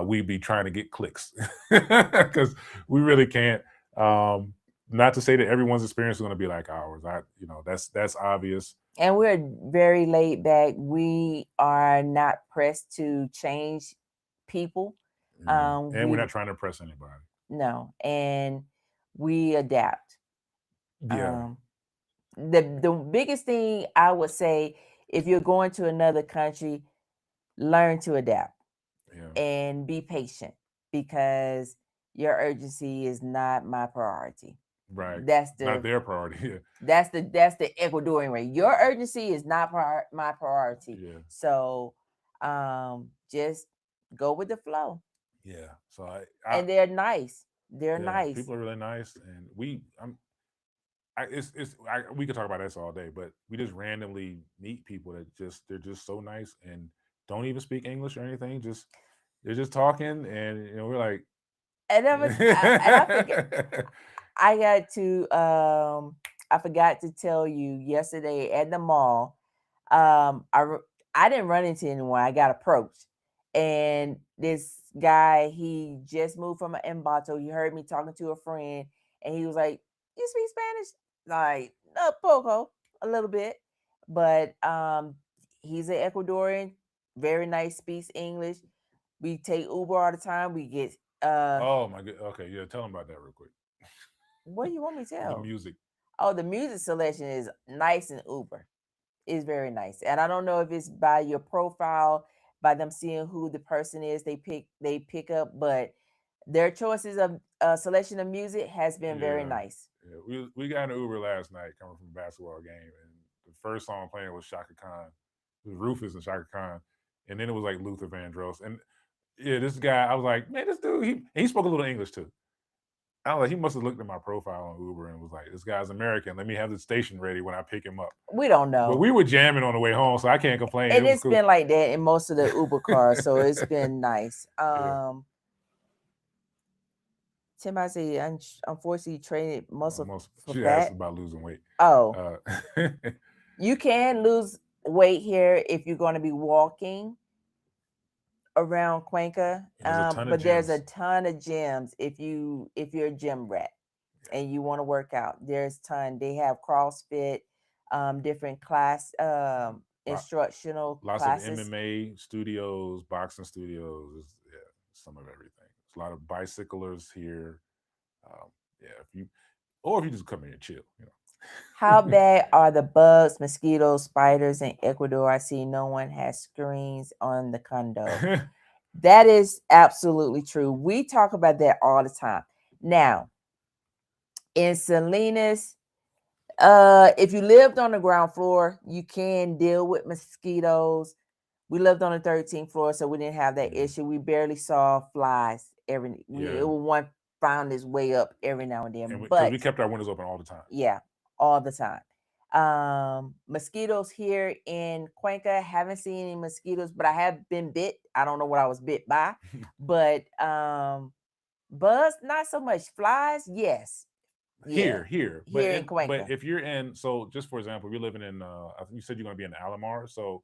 We'd be trying to get clicks because we really can't. Not to say that everyone's experience is going to be like ours. That's obvious. And we're very laid back. We are not pressed to change people. And we're We not trying to impress anybody. No, and we adapt. Yeah, Um, the biggest thing I would say, if you're going to another country, learn to adapt yeah, and be patient, because your urgency is not my priority. right. That's Not the their priority. that's the Ecuadorian way. Your urgency is not my priority. Yeah, So just go with the flow. yeah. So I And they're nice. They're yeah, nice. people are really nice, and we could talk about this all day, but we just randomly meet people that they're just so nice and don't even speak English or anything. Just they're just talking, and we're like, And I forget, I got to I forgot to tell you yesterday at the mall. I didn't run into anyone. I got approached, and this guy, he just moved from Embato. He heard me talking to a friend, and he was like, "You speak Spanish?" Like, no, poco, a little bit, but he's an Ecuadorian. very nice, speaks English. We take Uber all the time. We get Oh my god. Okay, yeah. Tell them about that real quick. what do you want me to The tell? music. Oh, the music selection is nice in Uber. It's very nice. And I don't know if it's by your profile, by them seeing who the person is they pick up, but their choices of selection of music has been very Yeah. nice. Yeah. We got in an Uber last night coming from a basketball game, and the first song playing was Shaka Khan. It was Rufus and Shaka Khan, and then it was like Luther Vandross. And yeah, this guy, I was like, man, this dude, he spoke a little English too. I was like, he must have looked at my profile on Uber and was like, this guy's American. Let me have the station ready when I pick him up. We don't But know. we were jamming on the way home, so I can't complain. And It was it's cool. been like that in most of the Uber cars, so it's been nice. Yeah. Tim, I say, unfortunately, traded muscle for She asked fat. about losing weight. Oh, Uh, you can lose weight here if you're going to be walking around Cuenca. There's a ton of But there's a gyms. ton of gyms if you're a gym rat and you want to work out. There's ton. They have CrossFit, different class instructional Lots of classes. MMA studios, boxing studios, yeah, some of everything. There's a lot of bicyclers here. Yeah, if you just come here and chill, How bad are the bugs, mosquitoes, spiders in Ecuador? I see no one has screens on the condo. That is absolutely true. We talk about that all the time. Now, in Salinas, if you lived on the ground floor, you can deal with mosquitoes. We lived on the 13th floor, so we didn't have that issue. We barely saw flies it was one found its way up every now and then. Because we kept our windows open all the time. Yeah, all the time. Mosquitoes here in Cuenca, haven't seen any mosquitoes, but I have been bit. I don't know what I was bit by, but bugs, not so much. Flies, yes. Here, Here in Cuenca. but if you're in, so just for example, you're living in, I think you said you're going to be in Alamar. So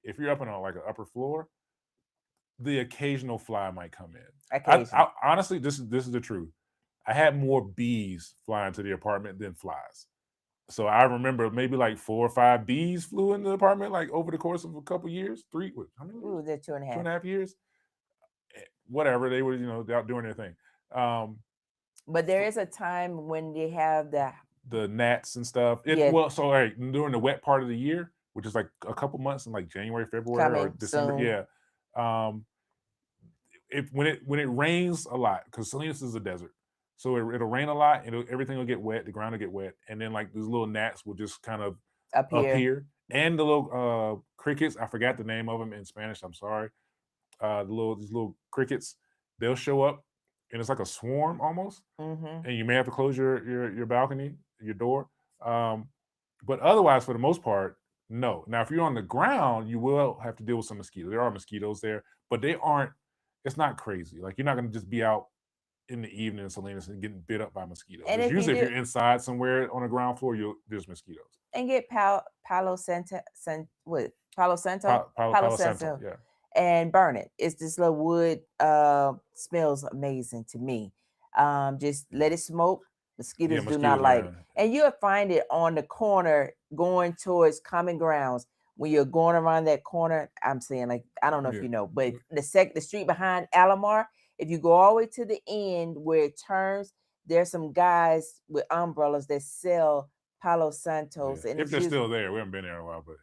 if you're up on like an upper floor, the occasional fly might come in. I honestly, this is the truth. I had more bees flying to the apartment than flies. So I remember maybe like 4 or 5 bees flew in the apartment like over the course of a couple years. How many years? Ooh, they're 2.5. 2.5 years. Whatever, they were, out doing their thing. But there is a time when they have the gnats and stuff. Well, so during the wet part of the year, which is like a couple months in like January, February, or December. Soon. Yeah. When it rains a lot, because Salinas is a desert, so it'll rain a lot, and everything will get wet. The ground will get wet, and then like these little gnats will just kind of appear, and the little crickets. I forgot the name of them in Spanish. I'm sorry. These little crickets, they'll show up, and it's like a swarm almost, and you may have to close your balcony, your door. But otherwise, for the most part, no. Now, if you're on the ground, you will have to deal with some mosquitoes. There are mosquitoes there, but they aren't. It's not crazy. Like, you're not going to just be out in the evening in Salinas and getting bit up by mosquitoes. And usually, if you're inside somewhere on the ground floor, there's mosquitoes. And get Palo Santo, Palo Santo, yeah, and burn it. It's this little wood. Smells amazing to me. Just let it smoke. Mosquitoes do not like it. And you'll find it on the corner going towards Common Grounds. When you're going around that corner, I'm saying, like, I don't know if you know, but the street behind Alamar, if you go all the way to the end where it turns, there's some guys with umbrellas that sell Palo Santos. And if they're still there, we haven't been there in a while, but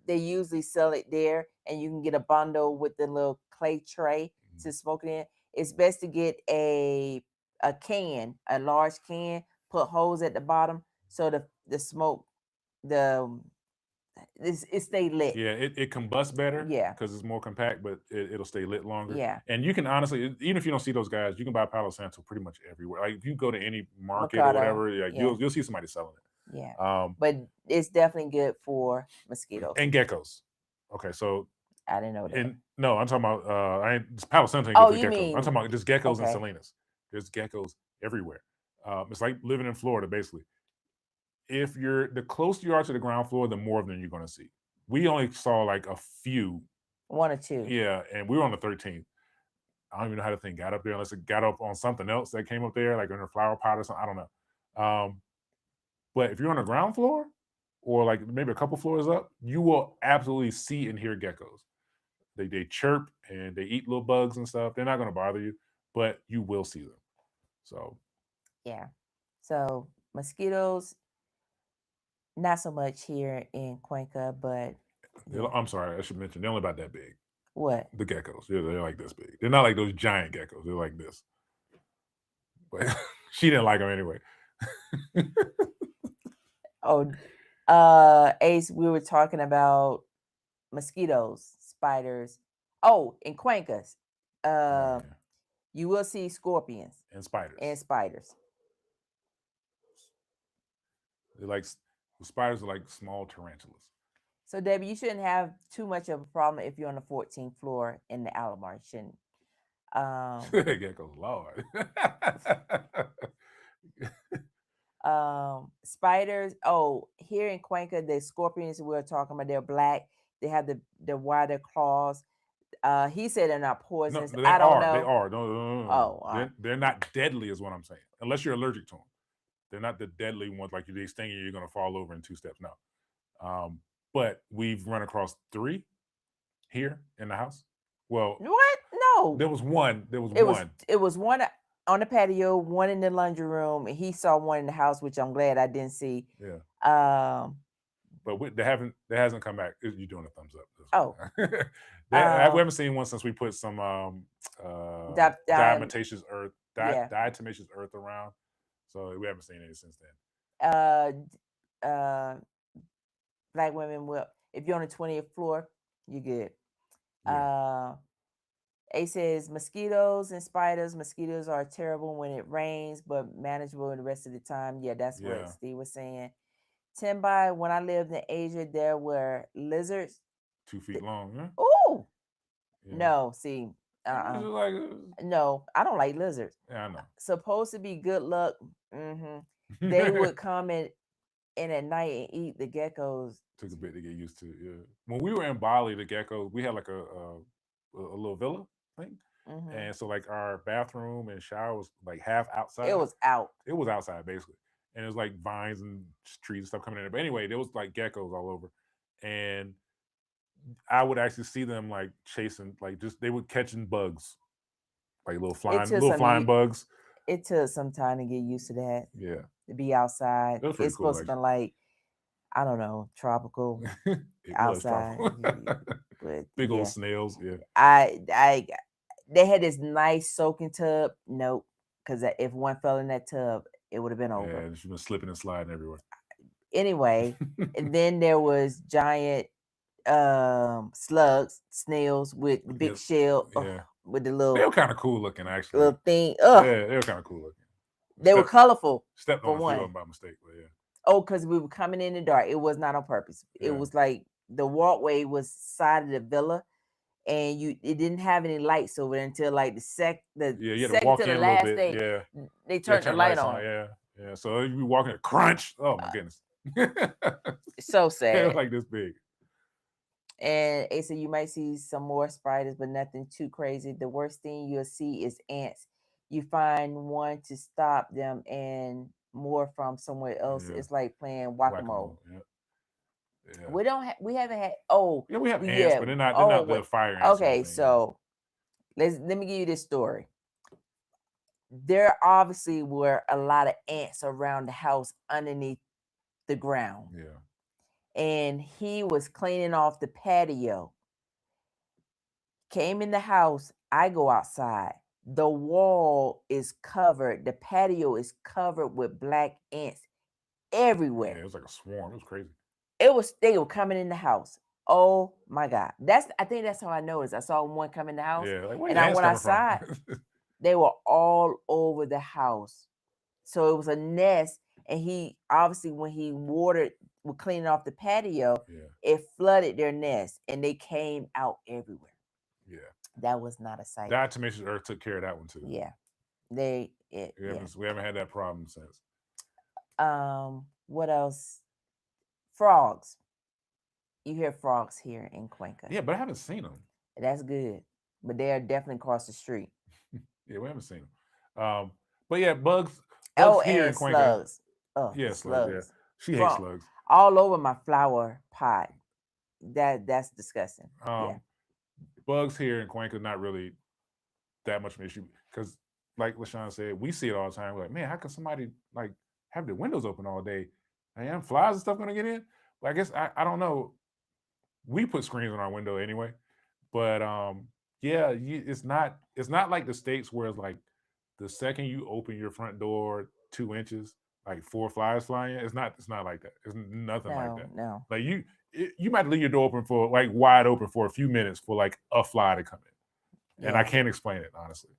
they usually sell it there, and you can get a bundle with the little clay tray to smoke it in. It's best to get a large can, put holes at the bottom so the smoke, it stay lit. Yeah, it combusts better. Yeah, because it's more compact, but it'll stay lit longer. Yeah, and you can honestly, even if you don't see those guys, you can buy Palo Santo pretty much everywhere. Like if you go to any market or whatever, you'll see somebody selling it. Yeah, but it's definitely good for mosquitoes and geckos. Okay, so I didn't know that. And no, I'm talking about Palo Santo. You mean? I'm talking about just geckos in Salinas. There's geckos everywhere. It's like living in Florida, basically. If the closer you are to the ground floor, the more of them you're going to see. We only saw like a few, 1 or 2. Yeah, and we were on the 13th. I don't even know how the thing got up there, unless it got up on something else that came up there, like in a flower pot or something. I don't know. But if you're on the ground floor, or like maybe a couple floors up, you will absolutely see and hear geckos. They chirp and they eat little bugs and stuff. They're not going to bother you, but you will see them. So Yeah. So mosquitoes, not so much here in Cuenca, but yeah. I'm sorry, I should mention they're only about that big. What? The geckos, they're like this big. They're not like those giant geckos. They're like this. But she didn't like them anyway. Oh, Ace, we were talking about mosquitoes, spiders. Oh, in Cuencas, Yeah. you will see scorpions And spiders. and spiders. They're like the spiders are like small tarantulas. So, Debbie, you shouldn't have too much of a problem if you're on the 14th floor in the Alomar. You shouldn't. Geckos, Lord. Spiders. Oh, here in Cuenca, the scorpions we're talking about, they're black. They have the wider claws. He said they're not No, poisonous. they I don't are. know. They are. No. Oh, they're not deadly, is what I'm saying. Unless you're allergic to them, they're not the deadly ones like they sting you. You're gonna fall over in 2 steps. No. But we've run across 3 here in the house. Well, what? No. there was one. It was one on the patio, one in the laundry room, and he saw one in the house, which I'm glad I didn't see. Yeah. But there hasn't come back. You're doing a thumbs up. Oh. We haven't seen one since we put some diatomaceous earth around. So we haven't seen any since then. Black women will, if you're on the 20th floor, you're good. Yeah. A says mosquitoes and spiders. Mosquitoes are terrible when it rains, but manageable the rest of the time. Yeah, that's what Steve was saying. Timbai, when I lived in Asia, there were lizards 2 feet long. Yeah? Oh, Yeah. no, see, no, I don't like lizards. Yeah, I know. Supposed to be good luck. They would come in at night and eat the geckos. Took a bit to get used to. Yeah. When we were in Bali, the geckos, we had like a little villa thing. And so like our bathroom and shower was like half outside. It was out. It was outside basically. And it was like vines and trees and stuff coming in there. But anyway, there was like geckos all over. And I would actually see them like chasing, like they would catching bugs. Like little flying bugs. It took some time to get used to that. Yeah. To be outside. It's cool, supposed actually. to be like, I don't know, tropical outside. But big old snails. Yeah. They had this nice soaking tub. Nope. Because if one fell in that tub, it would have been over. Yeah, she's been slipping and sliding everywhere. Anyway, and then there was giant slugs, snails with the big shell. With the little. They were kind of cool looking, actually. Little thing. Yeah, they were kind of cool looking. They were colorful. Stepped on a few of them by mistake, but yeah. Oh, because we were coming in the dark. It was not on purpose. Yeah. It was like the walkway was side of the villa, and it didn't have any lights over there until like the second to the last day. Yeah. They turned the light on. Yeah. So you be walking at crunch. Oh my goodness. So sad. It was like this big. And Asa, you might see some more spiders, but nothing too crazy. The worst thing you'll see is ants. You find one to stop them and more from somewhere else. Yeah. It's like playing whack-a-mole. Yeah. We haven't had. Oh, yeah, we have ants, but they're not the fire ants. Okay, so let me give you this story. There obviously were a lot of ants around the house underneath the ground. Yeah. And he was cleaning off the patio. Came in the house. I go outside. The wall is covered. The patio is covered with black ants everywhere. Yeah, it was like a swarm. It was crazy. They were coming in the house. Oh my God. I think that's how I noticed. I saw one come in the house. Yeah, like, and I went outside. They were all over the house. So it was a nest. And he obviously, when he were cleaning off the patio, it flooded their nest and they came out everywhere. Yeah. That was not a sight. Diatomaceous earth took care of that one too. Yeah. We haven't had that problem since. What else? Frogs. You hear frogs here in Cuenca. Yeah, but I haven't seen them. That's good. But they are definitely across the street. Yeah, we haven't seen them. But yeah, bugs here in Cuenca. Slugs. Oh, yeah, slugs. Yeah. She hates slugs. All over my flower pot. That's disgusting. bugs here in Cuenca not really that much of an issue because, like LaShawn said, we see it all the time. We're like, man, how can somebody like have their windows open all day? And flies and stuff gonna get in? But I guess I don't know. We put screens on our window anyway, but yeah, it's not like the States where it's like the second you open your front door 2 inches, like 4 flies flying in. It's not like that. It's nothing like that. No. Like you might leave your door open for like wide open for a few minutes for like a fly to come in. And I Yeah. can't explain it honestly.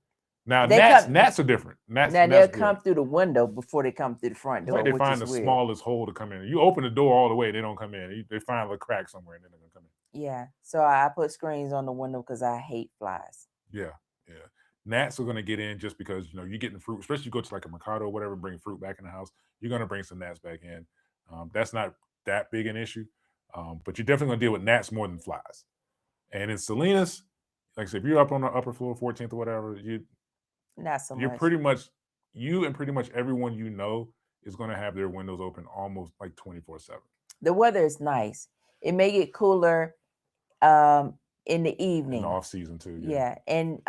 Now They gnats are different. Now Gnats they'll good. come through the window before they come through the front It's door, like they which find the is weird. smallest hole to come in. You open the door all the way, they don't come in. They find a crack somewhere and then they're gonna come in. Yeah. So I put screens on the window because I hate flies. Yeah. Gnats are gonna get in just because you're getting fruit, especially you go to like a Mercado or whatever, bring fruit back in the house. You're gonna bring some gnats back in. That's not that big an issue, but you're definitely gonna deal with gnats more than flies. And in Salinas, like I said, if you're up on the upper floor, 14th or whatever, Not so you're much. pretty much and pretty much everyone is gonna have their windows open almost like 24/7. The weather is nice. It may get cooler in the In evening. the off season too. Yeah. And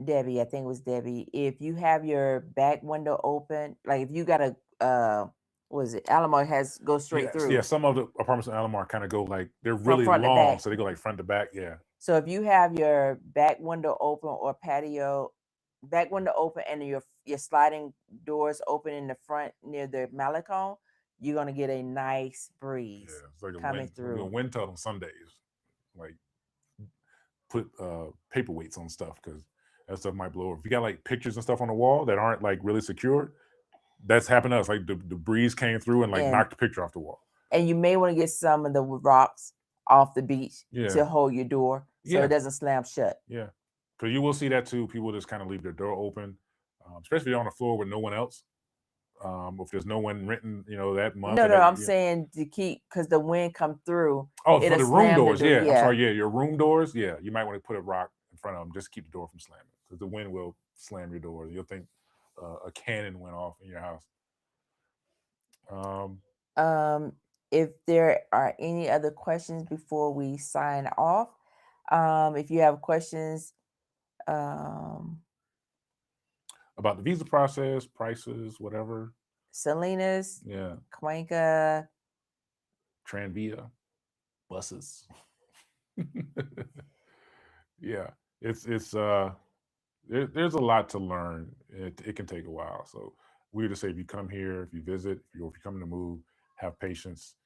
Debbie, I think it was Debbie, if you have your back window open, like if you got a what is it, Alamo go straight through. Yeah, some of the apartments in Alamo kind of go like they're really front to long, back. so they go like front to back. Yeah. So if you have your back window open or patio back window open and your sliding doors open in the front near the malecon, you're gonna get a nice breeze It's like coming through. A wind tunnel on some days. Like put paperweights on stuff because that stuff might blow over. If you got like pictures and stuff on the wall that aren't like really secured, that's happened to us. Like the breeze came through and like knocked the picture off the wall. And you may want to get some of the rocks off the beach to hold your door so it doesn't slam shut. Yeah. Because you will see that too. People just kind of leave their door open, especially on the floor with no one else. If there's no one renting, that month. No, I'm saying to keep because the wind come through. Oh, for the room doors, I'm sorry, your room doors, you might want to put a rock in front of them just to keep the door from slamming because the wind will slam your doors. You'll think a cannon went off in your house. If there are any other questions before we sign off, if you have questions about the visa process, prices, whatever. Salinas, Cuenca, Tranvia, buses. Yeah, it's there's a lot to learn. It can take a while. So we're to say if you come here, if you visit, if you're coming to move, have patience,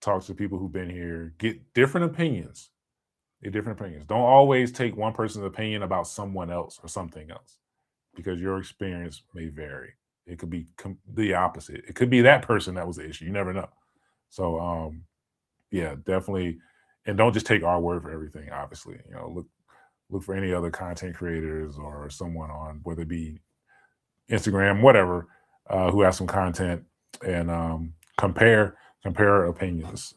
talk to people who've been here, get different opinions. Don't always take one person's opinion about someone else or something else because your experience may vary. It could be the opposite. It could be that person that was the issue. You never know. So, definitely. And don't just take our word for everything, obviously. Look for any other content creators or someone on, whether it be Instagram, whatever, who has some content and compare opinions.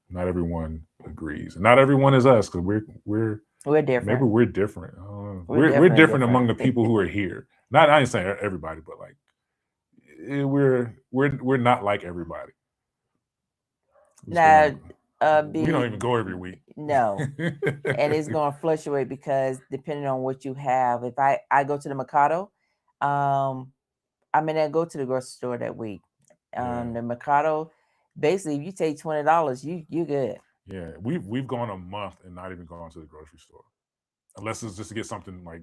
Not everyone agrees. Not everyone is us because we're different. Maybe we're different. We're different among the people who are here. I ain't saying everybody, but like we're not like everybody. We don't even go every week. No. And it's going to fluctuate because depending on what you have. If I go to the Mercado, I go to the grocery store that week. The Mercado, basically, if you take $20, you good. Yeah, we've gone a month and not even gone to the grocery store, unless it's just to get something like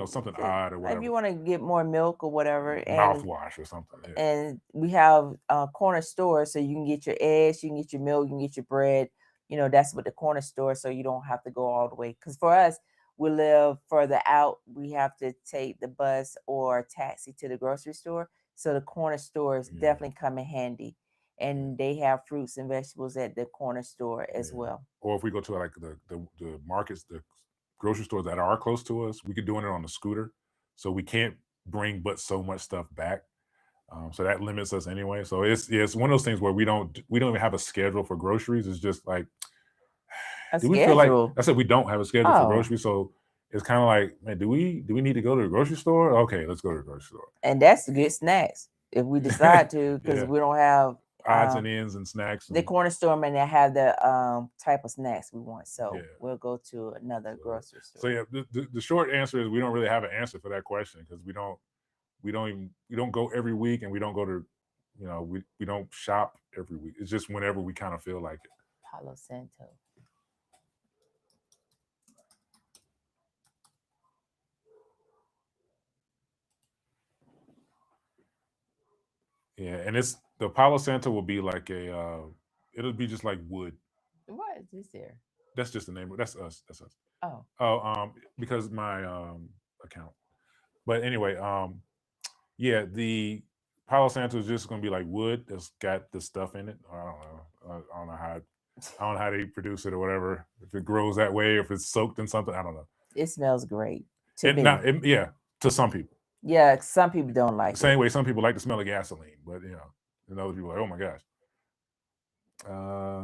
something odd or whatever. If you want to get more milk or whatever, mouthwash or something. Yeah. And we have corner stores, so you can get your eggs, you can get your milk, you can get your bread. That's with the corner store, so you don't have to go all the way. Because for us, we live further out. We have to take the bus or taxi to the grocery store. So the corner stores definitely come in handy. And they have fruits and vegetables at the corner store as well. Or if we go to like the markets, the grocery stores that are close to us, we could do it on a scooter. So we can't bring but so much stuff back. So that limits us anyway. So it's one of those things where we don't even have a schedule for groceries. It's just like, we feel like I said we don't have a schedule for groceries. So it's kind of like, man, do we need to go to the grocery store? Okay, let's go to the grocery store. And that's to get snacks if we decide to, because we don't have odds and ends and snacks. the And, corner store may not have the type of snacks we want, so Yeah. we'll go to another grocery so store. yeah, the short answer is we don't really have an answer for that question because we don't go every week, and we don't go to, we don't shop every week. It's just whenever we kind of feel like it. Palo Santo. Yeah, and it's the Palo Santo will be like it'll be just like wood. What is this here? That's just the name. That's us. That's us. Oh, Oh, because my account. But anyway, yeah, the Palo Santo is just gonna be like wood that's got the stuff in it. I don't know. I don't know how they produce it or whatever. If it grows that way, if it's soaked in something, I don't know. it smells great to me. Yeah, to some people. Yeah, some people don't like The same it. way some people like the smell of gasoline, but and other people are like, oh my gosh.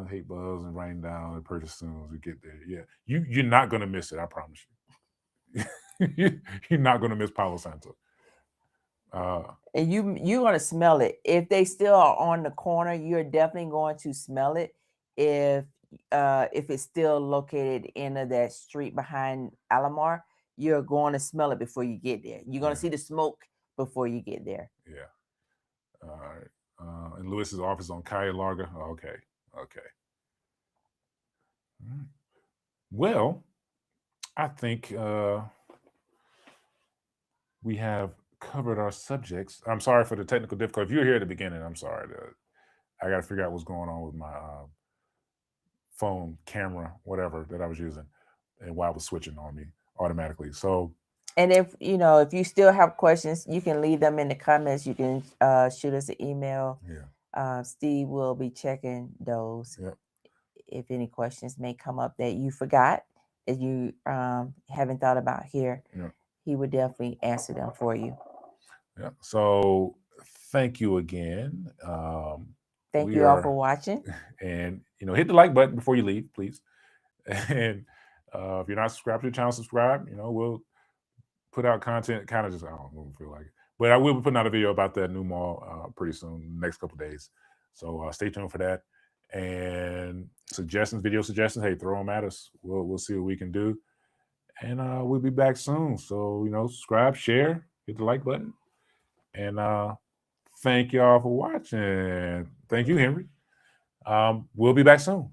Hate buzz and rain down and purchase as soon as we get there. Yeah, you're not gonna miss it. I promise you. You're not gonna miss Palo Santo. And you're gonna smell it. If they still are on the corner, you're definitely going to smell it. If it's still located in that street behind Alamar, you're going to smell it before you get there. You're gonna Yeah. see the smoke before you get there. Yeah. All right. And Lewis's office on Calle Larga. Okay. Okay. All right. Well, I think we have covered our subjects. I'm sorry for the technical difficulty. If you were here at the beginning, I'm sorry. I got to figure out what's going on with my phone, camera, whatever that I was using, and why it was switching on me automatically. So, And if you still have questions, you can leave them in the comments. You can shoot us an email. yeah. Steve will be checking those. Yep. If any questions may come up that you forgot, that you haven't thought about here, Yeah. he would definitely answer them for you. Yeah. So, thank you again. Thank we you all are- for watching. And hit the like button before you leave, please. And if you're not subscribed to the channel, subscribe. We'll put out content. Kind of just I don't feel like it, but I will be putting out a video about that new mall pretty soon, next couple days. So stay tuned for that. And video suggestions. Hey, throw them at us. We'll see what we can do. And we'll be back soon. So subscribe, share, hit the like button, and thank y'all for watching. Thank you, Henry. We'll be back soon.